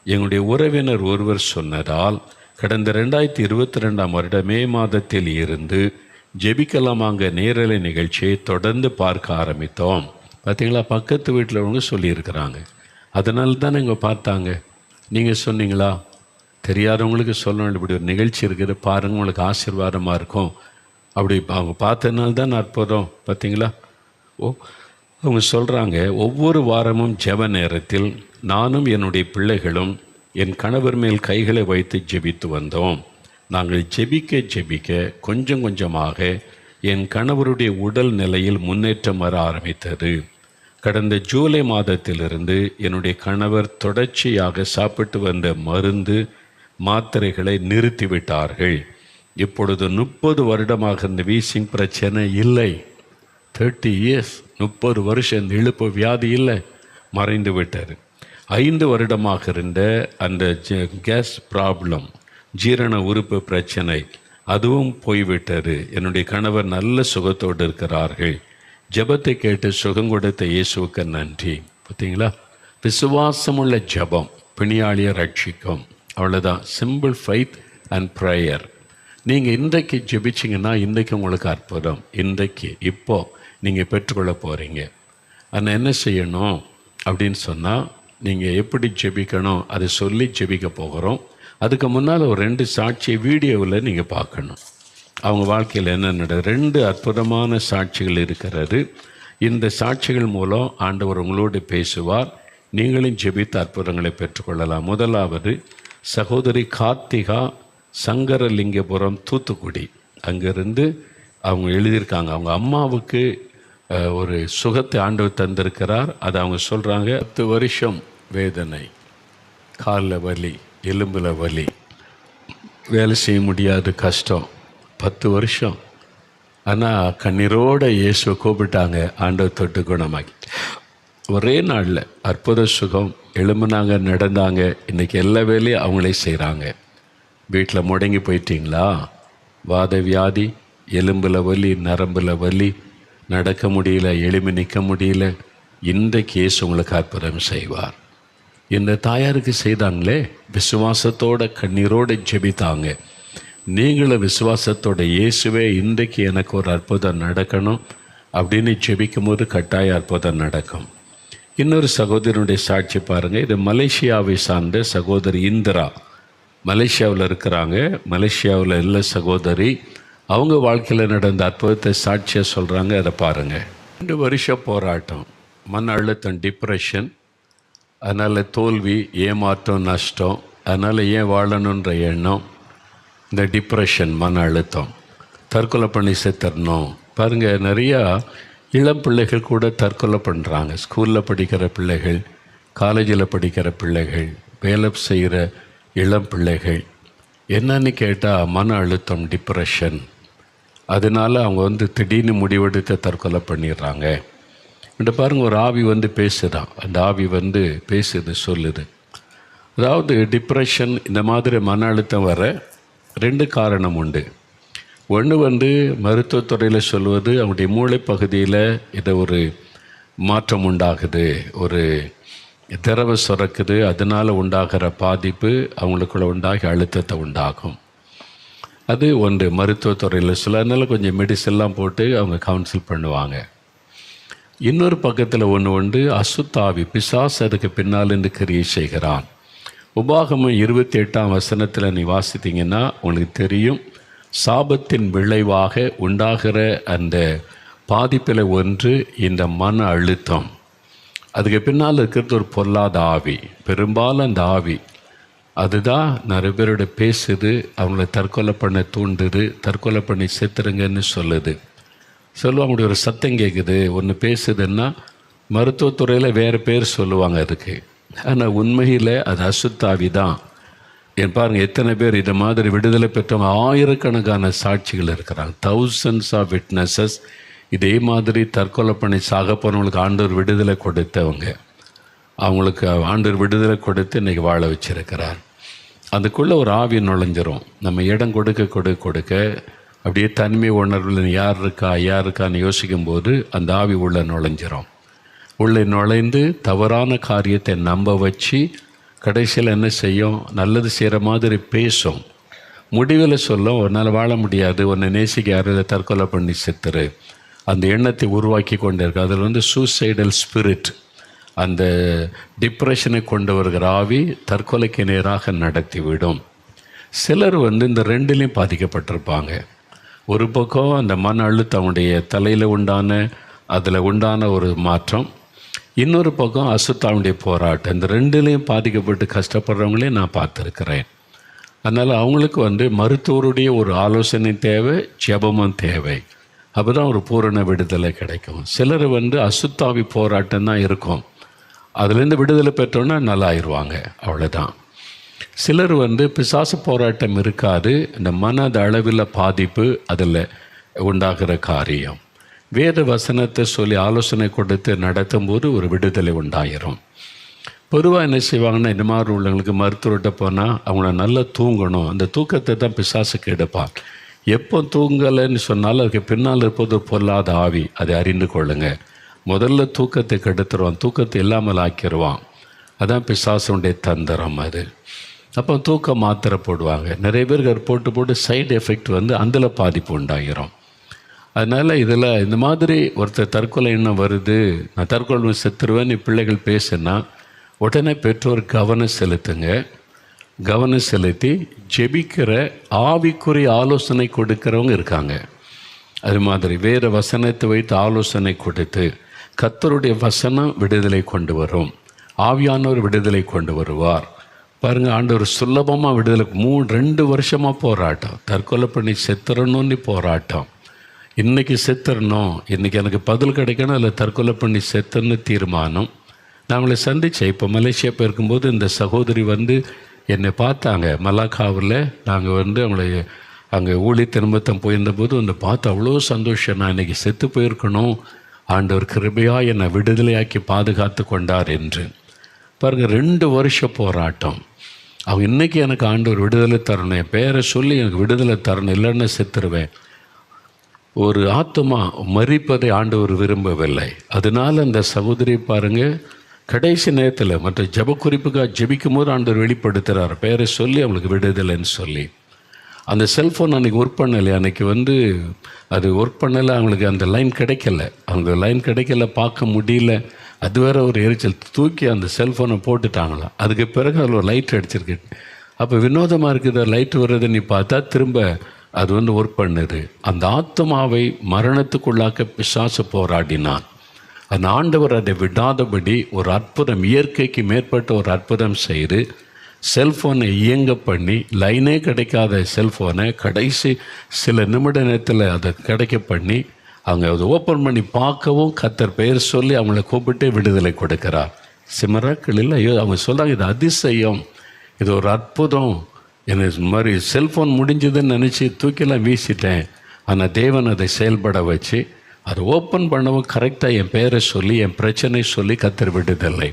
எங்களுடைய உறவினர் ஒருவர் சொன்னதால் கடந்த 2022 வருடம் மே மாதத்தில் இருந்து ஜெபிக்கலாமாங்க நேரலை நிகழ்ச்சியை தொடர்ந்து பார்க்க ஆரம்பித்தோம். பார்த்தீங்களா, பக்கத்து வீட்டில் அவங்க சொல்லியிருக்கிறாங்க. அதனால தானே இங்கே பார்த்தாங்க. நீங்கள் சொன்னீங்களா? தெரியாதவங்களுக்கு சொல்லணும், இப்படி ஒரு நிகழ்ச்சி இருக்குது பாருங்கள், உங்களுக்கு ஆசீர்வாதமாக இருக்கும். அப்படி அவங்க பார்த்ததுனால தான் அற்புதம். பார்த்தீங்களா? அவங்க சொல்கிறாங்க, ஒவ்வொரு வாரமும் ஜெப நேரத்தில் நானும் என்னுடைய பிள்ளைகளும் என் கணவர் மேல் கைகளை வைத்து ஜெபித்து வந்தோம். நாங்கள் ஜெபிக்க கொஞ்சம் கொஞ்சமாக என் கணவருடைய உடல் நிலையில் முன்னேற்றம் வர ஆரம்பித்தது. கடந்த ஜூலை மாதத்திலிருந்து என்னுடைய கணவர் தொடர்ச்சியாக சாப்பிட்டு வந்த மருந்து மாத்திரைகளை நிறுத்திவிட்டார்கள். இப்பொழுது 30 வருடமாக இந்த வீசிங் பிரச்சனை இல்லை. 30 இயர்ஸ், 30 வருஷம் இந்த இழுப்பு வியாதி இல்லை, மறைந்து விட்டார். 5 வருடமாக இருந்த அந்த கேஸ் ப்ராப்ளம், ஜீரண உறுப்பு பிரச்சனை, அதுவும் போய்விட்டது. என்னுடைய கணவர் நல்ல சுகத்தோடு இருக்கிறார்கள். ஜெபத்தை கேட்டு சுகம் கொடுத்த இயேசுவுக்கு நன்றி. பார்த்தீங்களா, விசுவாசமுள்ள ஜெபம் பிணியாளியை ரட்சிக்கும். அவ்வளோதான். Simple faith and prayer. நீங்கள் இன்றைக்கு ஜெபிச்சிங்கன்னா இன்றைக்கு உங்களுக்கு அற்புதம். இன்றைக்கு இப்போது நீங்கள் பெற்றுக்கொள்ள போகிறீங்க. ஆனால் என்ன செய்யணும் அப்படின்னு சொன்னால், நீங்கள் எப்படி ஜெபிக்கணும் அதை சொல்லி ஜெபிக்க போகிறோம். அதுக்கு முன்னால் ஒரு 2 சாட்சியை வீடியோவில் நீங்கள் பார்க்கணும். அவங்க வாழ்க்கையில் என்ன 2 அற்புதமான சாட்சிகள் இருக்கிறது. இந்த சாட்சிகள் மூலம் ஆண்டவர் உங்களோடு பேசுவார். நீங்களும் ஜெபித்த அற்புதங்களை பெற்றுக்கொள்ளலாம். முதலாவது சகோதரி கார்த்திகா, சங்கரலிங்கபுரம், தூத்துக்குடி. அங்கேருந்து அவங்க எழுதியிருக்காங்க, அவங்க அம்மாவுக்கு ஒரு சுகத்தை ஆண்டவர் தந்திருக்கிறார். அதை அவங்க சொல்கிறாங்க. 10 வருஷம் வேதனை, காலில் வலி, எலும்பில் வலி, வேலை செய்ய முடியாது, கஷ்டம். 10 வருஷம். ஆனால் கண்ணீரோடு இயேசுவை கூப்பிட்டாங்க, ஆண்டவர் தொட்டு குணமாக்கி ஒரே நாளில் அற்புத சுகம். எழும்புனாங்க, நடந்தாங்க. இன்றைக்கி எல்லா வேலையும் அவங்களே செய்கிறாங்க. வீட்டில் முடங்கி போயிட்டீங்களா? வாத வியாதி, எலும்பில் வலி, நரம்பில் வலி, நடக்க முடியல, எளிமை நிற்க முடியல, இன்றைக்கு இயேசு உங்களுக்கு அற்புதம் செய்வார். இந்த தாயாருக்கு செய்தாங்களே, விசுவாசத்தோட கண்ணீரோடு ஜெபித்தாங்க. நீங்களும் விசுவாசத்தோட இயேசுவே இன்றைக்கு எனக்கு ஒரு அற்புதம் நடக்கணும் அப்படின்னு ஜெபிக்கும் போது கட்டாய அற்புதம் நடக்கும். இன்னொரு சகோதரனுடைய சாட்சி பாருங்கள். இது மலேசியாவை சார்ந்த சகோதரி இந்திரா. மலேசியாவில் இருக்கிறாங்க. மலேசியாவில் உள்ள சகோதரி, அவங்க வாழ்க்கையில் நடந்த அற்புதத்தை சாட்சியாக சொல்கிறாங்க. அதை பாருங்கள். 2 வருஷம் போராட்டம், மன அழுத்தம், டிப்ரெஷன், அதனால் தோல்வி, ஏமாற்றம், நஷ்டம், அதனால் ஏன் வாழணுன்ற எண்ணம், இந்த டிப்ரெஷன், மன அழுத்தம், தற்கொலை பண்ணி செத்துடணும். பாருங்கள், நிறையா இளம் பிள்ளைகள் கூட தற்கொலை பண்ணுறாங்க. ஸ்கூலில் படிக்கிற பிள்ளைகள், காலேஜில் படிக்கிற பிள்ளைகள், வேலை செய்கிற இளம் பிள்ளைகள். என்னன்னு கேட்டால் மன அழுத்தம், டிப்ரெஷன். அதனால் அவங்க திடீர்னு முடிவெடுத்து தற்கொலை பண்ணிடுறாங்க. இந்த பாருங்கள், ஒரு ஆவி பேசுதான். அந்த ஆவி பேசுது, சொல்லுது. அதாவது டிப்ரெஷன், இந்த மாதிரி மன அழுத்தம் வர 2 காரணம் உண்டு. ஒன்று மருத்துவத்துறையில் சொல்வது, அவங்களுடைய மூளை பகுதியில் இதை ஒரு மாற்றம் உண்டாகுது, ஒரு திரவ சுரக்குது, அதனால் உண்டாகிற பாதிப்பு அவங்களுக்குள்ள உண்டாகி அழுத்தத்தை உண்டாகும். அது ஒன்று மருத்துவத்துறையில் சொல்ல. அதனால் கொஞ்சம் மெடிசன்லாம் போட்டு அவங்க கவுன்சில் பண்ணுவாங்க. இன்னொரு பக்கத்தில் ஒன்று அசுத்தாவி, பிசாசு அதுக்கு பின்னால் இருந்து கிரியை செய்கிறான். உபாகமம் 28ஆம் வசனத்தில் நீ வாசித்தீங்கன்னா உங்களுக்கு தெரியும். சாபத்தின் விளைவாக உண்டாகிற அந்த பாதிப்பில் ஒன்று இந்த மன அழுத்தம். அதுக்கு பின்னால் இருக்கிறது ஒரு பொல்லாத ஆவி. பெரும்பாலும் அந்த ஆவி அதுதான் நிறைய பேரோட பேசுது, அவங்கள தற்கொலை பண்ண தூண்டுது, தற்கொலை பண்ணி செத்துருங்கன்னு சொல்லுது. அவங்களுடைய ஒரு சத்தம் கேட்குது, ஒன்று பேசுதுன்னா மருத்துவத்துறையில் வேறு பேர் சொல்லுவாங்க அதுக்கு. ஆனால் உண்மையில் அது அசுத்தாவி தான். பாருங்கள், எத்தனை பேர் இதை மாதிரி விடுதலை பெற்றவங்க, ஆயிரக்கணக்கான சாட்சிகள் இருக்கிறாங்க. thousands of witnesses. இதே மாதிரி தற்கொலை பண்ணி சாக போனவங்களுக்கு ஆண்டவர் விடுதலை கொடுத்தவங்க. அவங்களுக்கு ஆண்டவர் விடுதலை கொடுத்து இன்றைக்கி வாழ வச்சிருக்கிறார். அதுக்குள்ளே ஒரு ஆவி நுழைஞ்சிரும். நம்ம இடம் கொடுக்க அப்படியே தனிமை உணர்வில் யார் இருக்கான்னு யோசிக்கும்போது அந்த ஆவி உள்ளே நுழைஞ்சிரும். உள்ளே நுழைந்து தவறான காரியத்தை நம்ப வச்சு கடைசியில் என்ன செய்யும், நல்லது செய்கிற மாதிரி பேசும். முடிவில் சொல்லும் உன்னால் வாழ முடியாது, உன்னை நேசிக்க யாரும் தற்கொலை பண்ணி செத்துரு. அந்த எண்ணத்தை உருவாக்கி கொண்டே இருக்கு. அதில் வந்து சூசைடல் ஸ்பிரிட், அந்த டிப்ரெஷனை கொண்டு வருகிற ஆவி தற்கொலைக்கு நேராக நடத்திவிடும். சிலர் வந்து இந்த ரெண்டுலேயும் பாதிக்கப்பட்டிருப்பாங்க. ஒரு பக்கம் அந்த மன அழுத்தம் அவனுடைய தலையில் அதில் உண்டான ஒரு மாற்றம், இன்னொரு பக்கம் அசுத்தாவுடைய போராட்டம். இந்த ரெண்டுலேயும் பாதிக்கப்பட்டு கஷ்டப்படுறவங்களையும் நான் பார்த்துருக்கிறேன். அதனால் அவங்களுக்கு வந்து மருத்துவருடைய ஒரு ஆலோசனை தேவை, ஜெபமும் தேவை. அப்போ தான் ஒரு பூரண விடுதலை கிடைக்கும். சிலர் வந்து அசுத்தாவி போராட்டம் தான் இருக்கும், அதுலேருந்து விடுதலை பெற்றோன்னா நல்லாயிருவாங்க, அவ்வளோதான். சிலர் வந்து பிசாசு போராட்டம் இருக்காது, இந்த மனது அளவில் பாதிப்பு அதில் உண்டாகிற காரியம். வேத வசனத்தை சொல்லி ஆலோசனை கொடுத்து நடத்தும்போது ஒரு விடுதலை உண்டாயிரும். பொதுவாக என்ன செய்வாங்கன்னா, இந்த மாதிரி உள்ளவங்களுக்கு மருத்துவர்கிட்ட போனால் அவங்கள நல்லா தூங்கணும், அந்த தூக்கத்தை தான் பிசாசுக்கு எடுப்பான். எப்போ தூங்கலைன்னு சொன்னாலும் அதுக்கு பின்னால் இருப்பது பொல்லாத ஆவி, அதை அறிந்து கொள்ளுங்க. முதல்ல தூக்கத்தை கெடுத்துருவான், தூக்கத்தை இல்லாமல் ஆக்கிடுவான். அதான் பிசாசுடைய தந்திரம் அது. அப்போ தூக்கம் மாத்திரை போடுவாங்க. நிறைய பேருக்கு போட்டு சைடு எஃபெக்ட் வந்து அதில் பாதிப்பு உண்டாகிரும். அதனால் இதில் இந்த மாதிரி ஒருத்தர் தற்கொலை எண்ணம் வருது, நான் தற்கொலை செத்துருவேன்னு பிள்ளைகள் பேசுனா உடனே பெற்றோர் கவனம் செலுத்துங்க. கவனம் செலுத்தி ஜெபிக்கிற ஆவிக்குரிய ஆலோசனை கொடுக்கிறவங்க இருக்காங்க. அது மாதிரி வேறு வசனத்தை வைத்து ஆலோசனை கொடுத்து கர்த்தருடைய வசனம் விடுதலை கொண்டு வரும், ஆவியானவர் விடுதலை கொண்டு வருவார். பாருங்கள், ஆண்டவர் சுலபமாக விடுதலை 2 வருஷமாக போராட்டம், தற்கொலை பண்ணி செத்துறணும்னு போராட்டம். இன்றைக்கி செத்துறணும், இன்றைக்கி எனக்கு பதில் கிடைக்கணும், இல்லை தற்கொலை பண்ணி செத்துன்னு தீர்மானம். நான் அவங்களை சந்தித்தேன். இப்போ மலேசியா போயிருக்கும்போது இந்த சகோதரி வந்து என்னை பார்த்தாங்க. மலாக்காவில் நாங்கள் வந்து அவங்களை அங்கே ஊழியர் நிமித்தம் போயிருந்தபோது வந்து பார்த்து அவ்வளோ சந்தோஷம். நான் இன்றைக்கி செத்து போயிருக்கணும், ஆண்டவர் கிருபையாக என்னை விடுதலையாக்கி பாதுகாத்து கொண்டார் என்று. பாருங்கள், 2 வருஷ போராட்டம். அவங்க இன்றைக்கி எனக்கு ஆண்டவர் விடுதலை தரணும், என் பேரை சொல்லி எனக்கு விடுதலை தரணும், இல்லைன்னு செத்துருவேன். ஒரு ஆத்மா மரிப்பதை ஆண்டவர் விரும்பவில்லை. அதனால் அந்த சகோதரி பாருங்கள், கடைசி நேரத்தில் மற்ற ஜப குறிப்புக்காக ஜெபிக்கும் போது ஆண்டவர் வெளிப்படுத்துகிறார், பேரை சொல்லி அவங்களுக்கு விடுதலைன்னு சொல்லி. அந்த செல்ஃபோன் அன்றைக்கி ஒர்க் பண்ணலை, அன்றைக்கி வந்து அது ஒர்க் பண்ணலை, அவங்களுக்கு அந்த லைன் கிடைக்கல, அவங்க லைன் கிடைக்கல, பார்க்க முடியல. அது வேறு ஒரு எரிச்சல், தூக்கி அந்த செல்ஃபோனை போட்டுட்டாங்களாம். அதுக்கு பிறகு அதில் ஒரு லைட் அடிச்சிருக்கு. அப்போ வினோதமாக இருக்குது, லைட் வர்றதை நீ பார்த்தா திரும்ப அது வந்து ஒர்க் பண்ணுது. அந்த ஆத்மாவை மரணத்துக்குள்ளாக்க பிசாசு போராடினான். அந்த ஆண்டவர் அதை விடாதபடி ஒரு அற்புதம், இயற்கைக்கு மேற்பட்ட ஒரு அற்புதம் செய்து செல்ஃபோனை இயங்க பண்ணி, லைனே கிடைக்காத செல்ஃபோனை கடைசி சில நிமிட நேரத்தில் அதை கிடைக்க பண்ணி அவங்க அதை ஓப்பன் பண்ணி பார்க்கவும் கர்த்தர் பெயர் சொல்லி அவங்கள கூப்பிட்டு விடுதலை கொடுக்கிறார். சிமராக்களில் ஐயோ அவங்க சொல்கிறாங்க, இது அதிசயம், இது ஒரு அற்புதம். எனக்கு மாதிரி செல்ஃபோன் முடிஞ்சதுன்னு நினச்சி தூக்கிலாம் வீசிட்டேன், ஆனால் தேவன் அதை செயல்பட வச்சு அதை ஓப்பன் பண்ணவும் கரெக்டாக என் பேரை சொல்லி என் பிரச்சனை சொல்லி கர்த்தர் விடுதலை.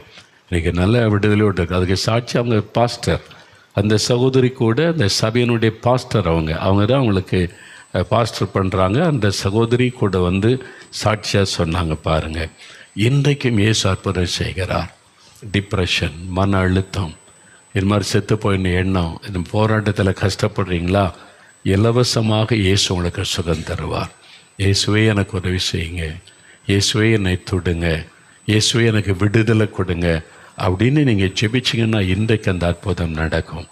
இன்றைக்கி நல்ல விடுதலையோடு இருக்குது. அதுக்கு சாட்சி அவங்க பாஸ்டர், அந்த சகோதரி கூட அந்த சபையினுடைய பாஸ்டர், அவங்க தான் அவங்களுக்கு பாஸ்டர் பண்ணுறாங்க. அந்த சகோதரி கூட வந்து சாட்சியாக சொன்னாங்க. பாருங்கள், இன்றைக்கும் இயேசு அற்புதம் செய்கிறார். டிப்ரெஷன், மன அழுத்தம், இது மாதிரி செத்து போயின எண்ணம், இந்த போராட்டத்தில் கஷ்டப்படுறீங்களா, இலவசமாக இயேசு உங்களுக்கு சுகம் தருவார். இயேசுவே எனக்கு உதவி செய்யுங்க, இயேசுவே என்னை தொடுங்க, இயேசுவே எனக்கு விடுதலை கொடுங்க அப்படின்னு நீங்கள் ஜெபிச்சிங்கன்னா இன்றைக்கு அந்த அற்புதம் நடக்கும்.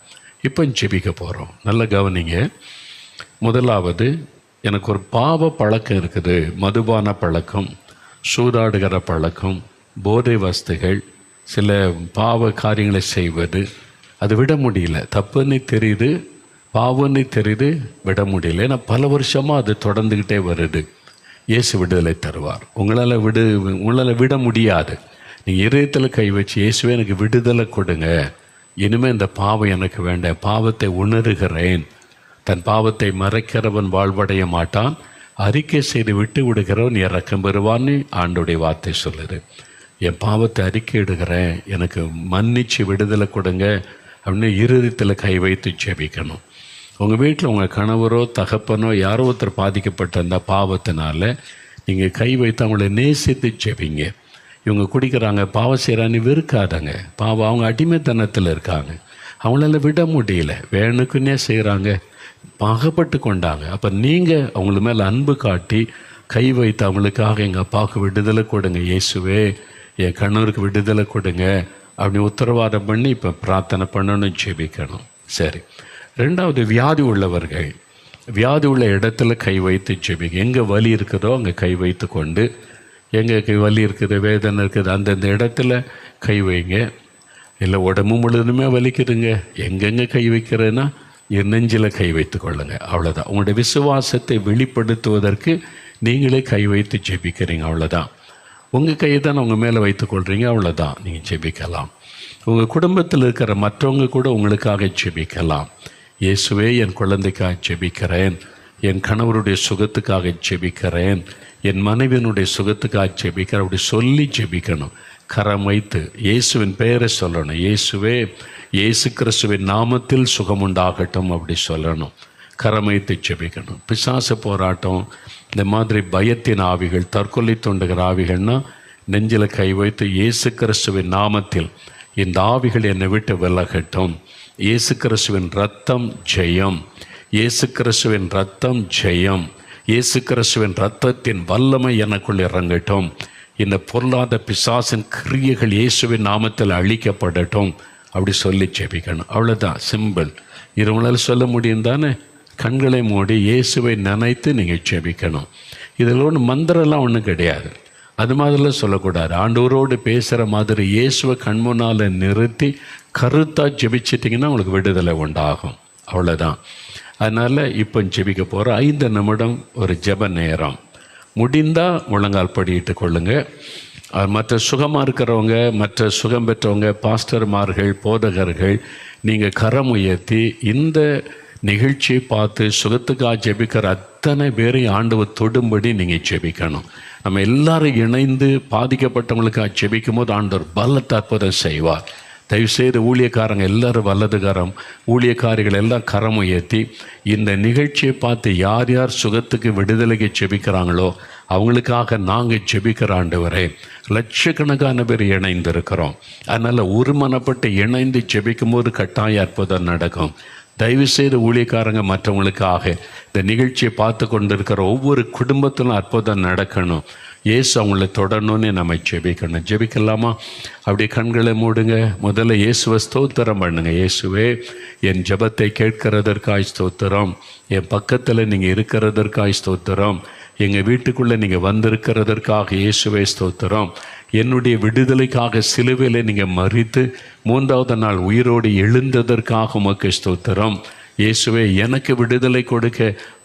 இப்போ ஜெபிக்க போகிறோம், நல்லா கவனிங்க. முதலாவது, எனக்கு ஒரு பாவ பழக்கம் இருக்குது, மதுபான பழக்கம், சூதாடுகிற பழக்கம், போதை வஸ்துகள், சில பாவ காரியங்களை செய்வது, அது விட முடியல. தப்புன்னு தெரியுது, பாவம்னு தெரியுது, விட முடியல. ஏன்னா பல வருஷமாக அது தொடர்ந்துக்கிட்டே வருது. இயேசு விடுதலை தருவார். உங்களால் விட முடியாது. நீங்கள் இதயத்தில் கை வச்சு, இயேசுவே எனக்கு விடுதலை கொடுங்க, இனிமேல் இந்த பாவம் எனக்கு வேண்டாம், பாவத்தை உணர்கிறேன். தன் பாவத்தை மறைக்கிறவன் வாழ்வடைய மாட்டான், அறிக்கை செய்து விட்டு விடுகிறவன் இரக்கம் பெறுவான்னு ஆண்டோடைய வார்த்தை சொல்லுது. என் பாவத்தை அறிக்கை இடுகிறேன், எனக்கு மன்னிச்சு விடுதலை கொடுங்க அப்படின்னு இருதயத்தில் கை வைத்து ஜெபிக்கணும். உங்கள் வீட்டில் உங்கள் கணவரோ தகப்பனோ யாரோ ஒருத்தர் பாதிக்கப்பட்ட அந்த பாவத்தினால நீங்கள் கை வைத்து அவங்கள நேசித்து ஜெபிங்க. இவங்க குடிக்கிறாங்க, பாவம் செய்கிறான்னு வெறுக்காதங்க. பாவம் அவங்க அடிமைத்தனத்தில் இருக்காங்க, அவங்களால விட முடியல, வேணுக்குன்னே செய்கிறாங்க. அகப்பட்டு கொண்டாங்க. அப்போ நீங்கள் அவங்கள மேலே அன்பு காட்டி கை வைத்து அவங்களுக்காக எங்கள் அப்பாவுக்கு விடுதலை கொடுங்க இயேசுவே, என் கணவருக்கு விடுதலை கொடுங்க அப்படி உத்தரவாதம் பண்ணி இப்போ பிரார்த்தனை பண்ணணும், ஜெபிக்கணும். சரி, ரெண்டாவது வியாதி உள்ளவர்கள், வியாதி உள்ள இடத்துல கை வைத்து ஜெபிங்க. எங்கே வலி இருக்குதோ அங்கே கை வைத்து கொண்டு, எங்கே வலி இருக்குது, வேதனை இருக்குது, அந்தந்த இடத்துல கை வைங்க. இல்லை உடம்பு முழுதுமே வலிக்குதுங்க, எங்கெங்கே கை வைக்கிறதுனா நெஞ்சில் கை வைத்து கொள்ளுங்க. அவ்வளோதான். உங்களுடைய விசுவாசத்தை வெளிப்படுத்துவதற்கு நீங்களே கை வைத்து ஜெபிக்கிறீங்க, அவ்வளோதான். உங்கள் கையை தான் உங்கள் மேலே வைத்து கொள்கிறீங்க, அவ்வளோதான். நீங்கள் ஜெபிக்கலாம். உங்கள் குடும்பத்தில் இருக்கிற மற்றவங்க கூட உங்களுக்காக ஜெபிக்கலாம். இயேசுவே, என் குழந்தைக்காக ஜெபிக்கிறேன், என் கணவருடைய சுகத்துக்காக ஜெபிக்கிறேன், என் மனைவியினுடைய சுகத்துக்காக ஜெபிக்கிறேன் அப்படி சொல்லி ஜெபிக்கணும். கரம் வைத்து இயேசுவின் பெயரை சொல்லணும். இயேசுவே, இயேசு கிறிஸ்துவின் நாமத்தில் சுகமுண்டாகட்டும் அப்படி சொல்லணும். கரம் வைத்து ஜெபிக்கணும். பிசாசு போராட்டம், இந்த மாதிரி பயத்தின் ஆவிகள், தற்கொலை தூண்டுகிற ஆவிகள்னால் நெஞ்சில் கை வைத்து இயேசு கிறிஸ்துவின் நாமத்தில் இந்த ஆவிகள் என்னை விட்டு விலகட்டும், இயேசு கிறிஸ்துவின் ரத்தம் ஜெயம், இயேசு கிறிஸ்துவின் ரத்தம் ஜெயம், இயேசு கிறிஸ்துவின் ரத்தத்தின் வல்லமை எனக்குள் இறங்கட்டும், இந்த பொருளாத பிசாசின் கிரியைகள் இயேசுவின் நாமத்தில் அழிக்கப்படட்டும் அப்படி சொல்லி ஜெபிக்கணும். அவ்வளோதான், சிம்பிள். இருவங்களால் சொல்ல முடியும் தானே? கண்களை மூடி இயேசுவை நினைத்து நீங்கள் ஜெபிக்கணும். இதில் ஒன்று மந்திரம்லாம் ஒன்றும் கிடையாது, அது மாதிரிலாம் சொல்லக்கூடாது. ஆண்டவரோடு பேசுகிற மாதிரி இயேசுவை கண்முன்னால் நிறுத்தி கருத்தாக ஜெபிச்சிட்டிங்கன்னா உங்களுக்கு விடுதலை உண்டாகும், அவ்வளோதான். அதனால் இப்போ ஜெபிக்க போகிற 5 நிமிடம் ஒரு ஜெப நேரம். முடிந்தால் முழங்கால் படியிட்டு கொள்ளுங்கள். மற்ற சுகமாக இருக்கிறவங்க, மற்ற சுகம் பெற்றவங்க, பாஸ்டர்மார்கள், போதகர்கள், நீங்கள் கரம் உயர்த்தி இந்த நிகழ்ச்சியை பார்த்து சுகத்துக்காக ஜெபிக்கிற அத்தனை பேரையும் ஆண்டவர் தொடும்படி நீங்கள் ஜெபிக்கணும். நம்ம எல்லாரும் இணைந்து பாதிக்கப்பட்டவங்களுக்காக ஜெபிக்கும் போது ஆண்டவர் பலத்த அற்புதம் செய்வார். தயவுசெய்து ஊழியக்காரங்க எல்லாரும் வலதுகரம், ஊழியக்காரிகள் எல்லாம் கரம் உயர்த்தி இந்த நிகழ்ச்சியை பார்த்து யார் யார் சுகத்துக்கு விடுதலைக்கு ஜெபிக்கிறாங்களோ அவங்களுக்காக நாங்கள் ஜெபிக்கிற ஆண்டவரே. லட்சக்கணக்கான பேர் இணைந்திருக்கிறோம். அதனால் ஒருமனப்பட்டு இணைந்து ஜெபிக்கும் போது கட்டாய அற்புதம் நடக்கும். தயவுசெய்து ஊழியக்காரங்க மற்றவங்களுக்காக இந்த நிகழ்ச்சியை பார்த்து கொண்டிருக்கிற ஒவ்வொரு குடும்பத்திலும் அற்புதம் நடக்கணும். இயேசு அவங்கள தொடரணும்னு நம்ம ஜெபிக்கணும். ஜெபிக்கலாமா? அப்படி கண்களை மூடுங்க. முதல்ல இயேசுவை ஸ்தோத்திரம் பண்ணுங்க. இயேசுவே, என் ஜெபத்தை கேட்கிறதற்காய் ஸ்தோத்திரம், என் பக்கத்தில் நீங்கள் இருக்கிறதற்காய் ஸ்தோத்திரம், எங்கள் வீட்டுக்குள்ளே நீங்கள் வந்திருக்கிறதற்காக இயேசுவே ஸ்தோத்திரம், என்னுடைய விடுதலைக்காக சிலுவையில் நீங்கள் மரித்து 3வது நாள் உயிரோடு எழுந்ததற்காக உமக்கு ஸ்தோத்திரம். இயேசுவே, எனக்கு விடுதலை கொடுக்க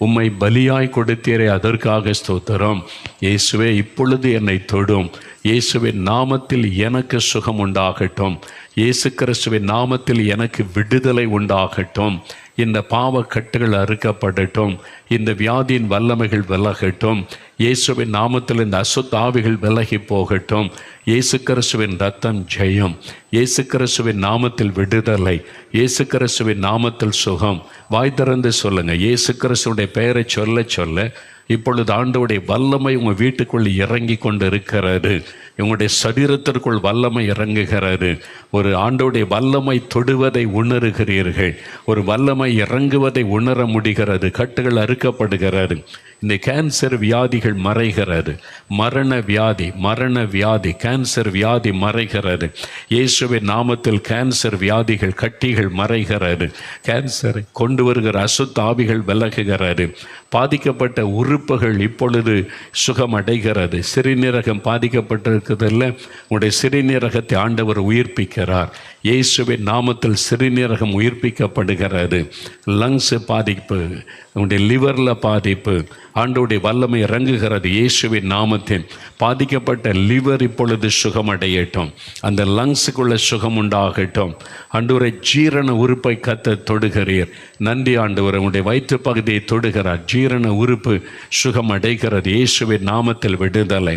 உம்மை பலியாய் கொடுத்தீரே, அதற்காக ஸ்தோத்திரம். இயேசுவே, இப்பொழுது என்னை தொடும். இயேசுவின் நாமத்தில் எனக்கு சுகம் உண்டாகட்டும். இயேசு கிறிஸ்துவின் நாமத்தில் எனக்கு விடுதலை உண்டாகட்டும். இந்த பாவக்கட்டுகள் அறுக்கப்படட்டும். இந்த வியாதியின் வல்லமைகள் விலகட்டும். இயேசுவின் நாமத்தில் இந்த அசுத்த ஆவிகள் விலகி போகட்டும். இயேசு கிறிஸ்துவின் ரத்தம் ஜெயம். இயேசு கிறிஸ்துவின் நாமத்தில் விடுதலை. இயேசு கிறிஸ்துவின் நாமத்தில் சுகம். வாய் திறந்து சொல்லுங்கள். இயேசு கிறிஸ்துவுடைய பெயரை சொல்ல சொல்ல இப்பொழுது ஆண்டவருடைய வல்லமை உங்கள் வீட்டுக்குள் இறங்கி கொண்டு இருக்கிறது. உங்களுடைய சரீரத்திற்குள் வல்லமை இறங்குகிறது. ஒரு ஆண்டவருடைய வல்லமை தொடுவதை உணர்கிறீர்கள். ஒரு வல்லமை இறங்குவதை உணர முடிகிறது. கட்டுகள் அறுக்கப்படுகிறது. இந்த கேன்சர் வியாதிகள் மறைகிறது. மரண வியாதி கேன்சர் வியாதி மறைகிறது. இயேசுவின் நாமத்தில் கேன்சர் வியாதிகள், கட்டிகள் மறைகிறது. கேன்சரை கொண்டு வருகிற அசுத்த ஆவிகள் விலகுகிறது. பாதிக்கப்பட்ட உறுப்புகள் இப்பொழுது சுகமடைகிறது. சிறுநீரகம் பாதிக்கப்பட்டிருக்கிறதில்ல, உங்களுடைய சிறுநீரகத்தை ஆண்டவர் உயிர்ப்பிக்கிறார். இயேசுவின் நாமத்தில் சிறுநீரகம் உயிர்ப்பிக்கப்படுகிறது. லங்ஸ் பாதிப்பு, உங்களுடைய லிவரில் பாதிப்பு, ஆண்டவருடைய வல்லமை இறங்குகிறது. இயேசுவின் நாமத்தில் பாதிக்கப்பட்ட லிவர் இப்பொழுது சுகமடையட்டும். அந்த லங்ஸுக்குள்ள சுகம் உண்டாகட்டும். ஆண்டவரை ஜீரண உறுப்பை கத்த தொடுகிறீர். நன்றி ஆண்டவர். உங்களுடைய வயிற்று பகுதியை தொடுகிறார். ஜீரண உறுப்பு சுகம் அடைகிறது. இயேசுவின் நாமத்தில் விடுதலை.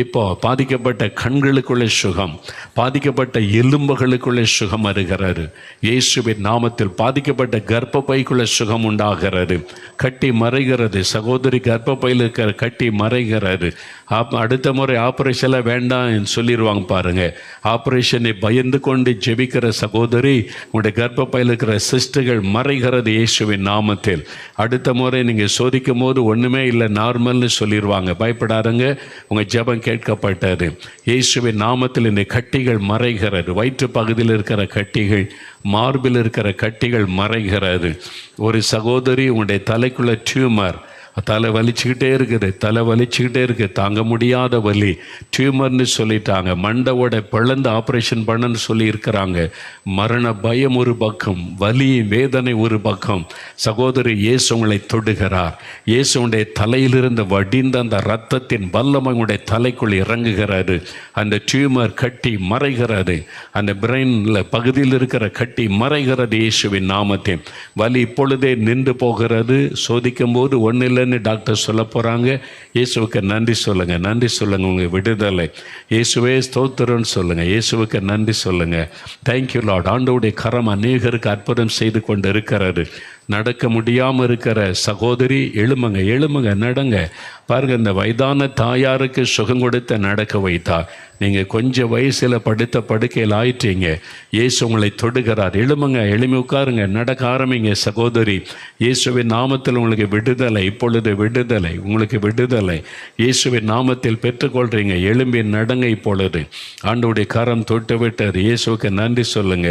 இப்போ பாதிக்கப்பட்ட கண்களுக்குள்ளே சுகம், பாதிக்கப்பட்ட எலும்புகளுக்குள்ளே சுகம் வருகிறது. இயேசுவின் நாமத்தில் பாதிக்கப்பட்ட கர்ப்பப்பைக்குள்ளே சுகம் உண்டாகிறது. கட்டி மறைகிறது. சகோதரி, கர்ப்பப்பையில் இருக்கிற கட்டி மறைகிறது. அடுத்த முறை ஆப்ரேஷன்லாம் வேண்டாம் சொல்லிடுவாங்க பாருங்கள். ஆப்ரேஷனை பயந்து கொண்டு ஜெபிக்கிற சகோதரி, உங்களுடைய கர்ப்பப்பையில் இருக்கிற சிஸ்டுகள் மறைகிறது இயேசுவின் நாமத்தில். அடுத்த முறை நீங்கள் சோதிக்கும் போது ஒன்றுமே இல்லை, நார்மல்னு சொல்லிடுவாங்க. பயப்படாதங்க, உங்கள் ஜெபம் கேட்கப்பட்டது. இயேசுவின் நாமத்தில் இந்த கட்டிகள் மறைகிறது. வயிற்று பகுதியில் இருக்கிற கட்டிகள், மார்பில் இருக்கிற கட்டிகள் மறைகிறது. ஒரு சகோதரி, உங்களுடைய தலைக்குள்ள டியூமர், தலை வலிச்சுக்கிட்டே இருக்குது, தாங்க முடியாத வலி, டியூமர்னு சொல்லிட்டாங்க. மண்டவோட பிளந்து ஆப்ரேஷன் பண்ணன்னு சொல்லி இருக்கிறாங்க. மரண பயம் ஒரு பக்கம், வலி வேதனை ஒரு பக்கம். சகோதரி, இயேசு உங்களை தொடுகிறார். இயேசுடைய தலையிலிருந்து வடிந்த அந்த இரத்தத்தின் வல்லமை உங்களுடைய தலைக்குள் இறங்குகிறாரு. அந்த டியூமர் கட்டி மறைகிறது. அந்த பிரெயினில் பகுதியில் இருக்கிற கட்டி மறைகிறது இயேசுவின் நாமத்தில். வலி இப்பொழுதே நின்று போகிறது. சோதிக்கும் போது ஒன்றும் இல்லைன்னு டாக்டர் சொல்ல போகிறாங்க. இயேசுவுக்கு நன்றி சொல்லுங்கள், நன்றி சொல்லுங்கள். உங்கள் விடுதலை இயேசுவே ஸ்தோத்திரம்னு சொல்லுங்கள். இயேசுவுக்கு நன்றி சொல்லுங்கள். Thank you Lord. ஆண்டவருடைய கரம் அநேகருக்கு அற்புதம் செய்து கொண்டு இருக்கிறாரு. நடக்க முடியாமல் இருக்கிற சகோதரி, எழுமுங்க, நடங்க. பாருங்கள், இந்த வயதான தாயாருக்கு சுகம் கொடுத்த நடக்க வைத்தார். நீங்கள் கொஞ்சம் வயசில் படுத்த படுக்கையில் ஆயிட்டீங்க. இயேசு உங்களை தொடுகிறார். எழுமி உட்காருங்க, நடக்க ஆரம்பிங்க சகோதரி. இயேசுவின் நாமத்தில் உங்களுக்கு விடுதலை, இப்பொழுது விடுதலை, உங்களுக்கு விடுதலை இயேசுவின் நாமத்தில் பெற்றுக்கொள்கிறீங்க. எழும்பி நடங்க. இப்பொழுது ஆண்டவருடைய கரம் தொட்டு விட்டார். இயேசுவுக்கு நன்றி சொல்லுங்க.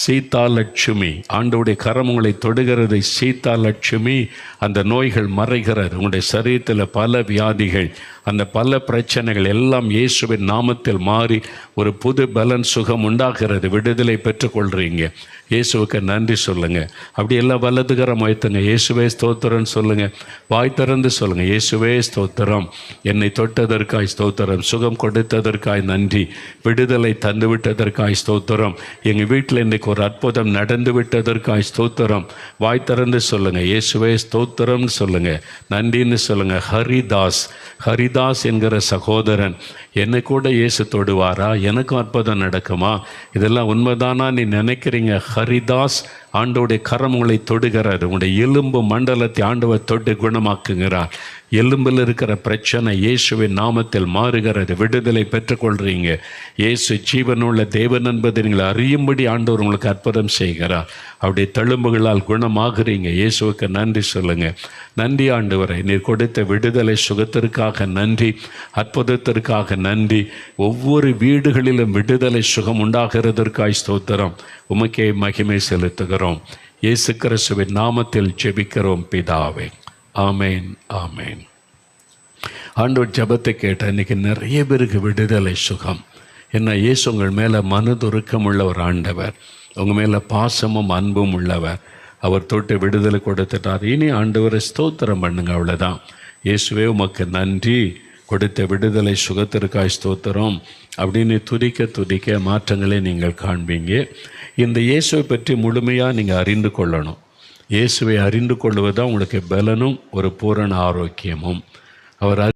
சீதா லட்சுமி, ஆண்டவருடைய கரம் உங்களை தொடுகிறது. சீதா லட்சுமி, அந்த நோய்கள் மறைகிறது. உங்களுடைய சரீரத்தில் பல வியாதிகள், அந்த பல பிரச்சனைகள் எல்லாம் இயேசுவின் நாமத்தில் மாறி ஒரு புது பலன் சுகம் உண்டாகிறது. விடுதலை பெற்றுக்கொள்கிறீங்க. இயேசுவுக்கு நன்றி சொல்லுங்கள். அப்படி எல்லாம் வலதுகரம் உயர்த்துங்க. இயேசுவே ஸ்தோத்திரம்னு சொல்லுங்கள். வாய் திறந்து சொல்லுங்கள். இயேசுவே ஸ்தோத்திரம், என்னை தொட்டதற்காய் ஸ்தோத்திரம், சுகம் கொடுத்ததற்காய் நன்றி, விடுதலை தந்து விட்டதற்காய் ஸ்தோத்திரம், எங்கள் வீட்டில் இன்றைக்கு ஒரு அற்புதம் நடந்து விட்டதற்காய் ஸ்தோத்திரம். வாய் திறந்து சொல்லுங்கள். இயேசுவே ஸ்தோத்திரம்னு சொல்லுங்கள், நன்றின்னு சொல்லுங்கள். ஹரிதாஸ் என்கிற சகோதரன், என்னை கூட இயேசு தொடுவாரா? எனக்கும் அற்புதம் நடக்குமா? இதெல்லாம் உண்மைதானா நீ நினைக்கிறீங்க? ஹரிதாஸ், ஆண்டோடைய கரம் உங்களை தொடுகிறார். உங்களுடைய எலும்பு மண்டலத்தை ஆண்டவர் தொட்டு குணமாக்குகிறார். எலும்பில் இருக்கிற பிரச்சனை இயேசுவின் நாமத்தில் மாறுகிறது. விடுதலை பெற்றுக்கொள்கிறீங்க. இயேசு ஜீவனுள்ள தேவன் என்பதை நீங்கள் அறியும்படி ஆண்டவர் உங்களுக்கு அற்புதம் செய்கிறார். அவருடைய தழும்புகளால் குணமாகிறீங்க. இயேசுவுக்கு நன்றி சொல்லுங்கள். நன்றி ஆண்டவரை, நீர் கொடுத்த விடுதலை சுகத்திற்காக நன்றி, அற்புதத்திற்காக நன்றி. ஒவ்வொரு வீடுகளிலும் விடுதலை சுகம் உண்டாகிறதற்காய் ஸ்தோத்திரம். உமக்கே மகிமை செலுத்துகிறோம். இயேசு கிறிஸ்துவின் நாமத்தில் ஜெபிக்கிறோம் பிதாவே. ஆமேன், ஆமேன். ஆண்டவர் ஜெபத்தை கேட்ட இன்றைக்கி நிறைய பேருக்கு விடுதலை சுகம். என்ன, இயேசு உங்கள் மேலே மனதுருக்கம் உள்ள ஒரு ஆண்டவர், உங்கள் மேலே பாசமும் அன்பும் உள்ளவர். அவர் தொட்டு விடுதலை கொடுத்துட்டார். இனி ஆண்டவரை ஸ்தோத்திரம் பண்ணுங்க, அவ்வளோதான். இயேசுவே உமக்கு நன்றி, கொடுத்த விடுதலை சுகத்திற்காய் ஸ்தோத்திரம் அப்படின்னு துதிக்க மாற்றங்களை நீங்கள் காண்பீங்க. இந்த இயேசுவை பற்றி முழுமையாக நீங்கள் அறிந்து கொள்ளணும். இயேசுவை அறிந்து கொள்வதுதான் உங்களுக்கு பலனும் ஒரு பூரண ஆரோக்கியமும். அவர்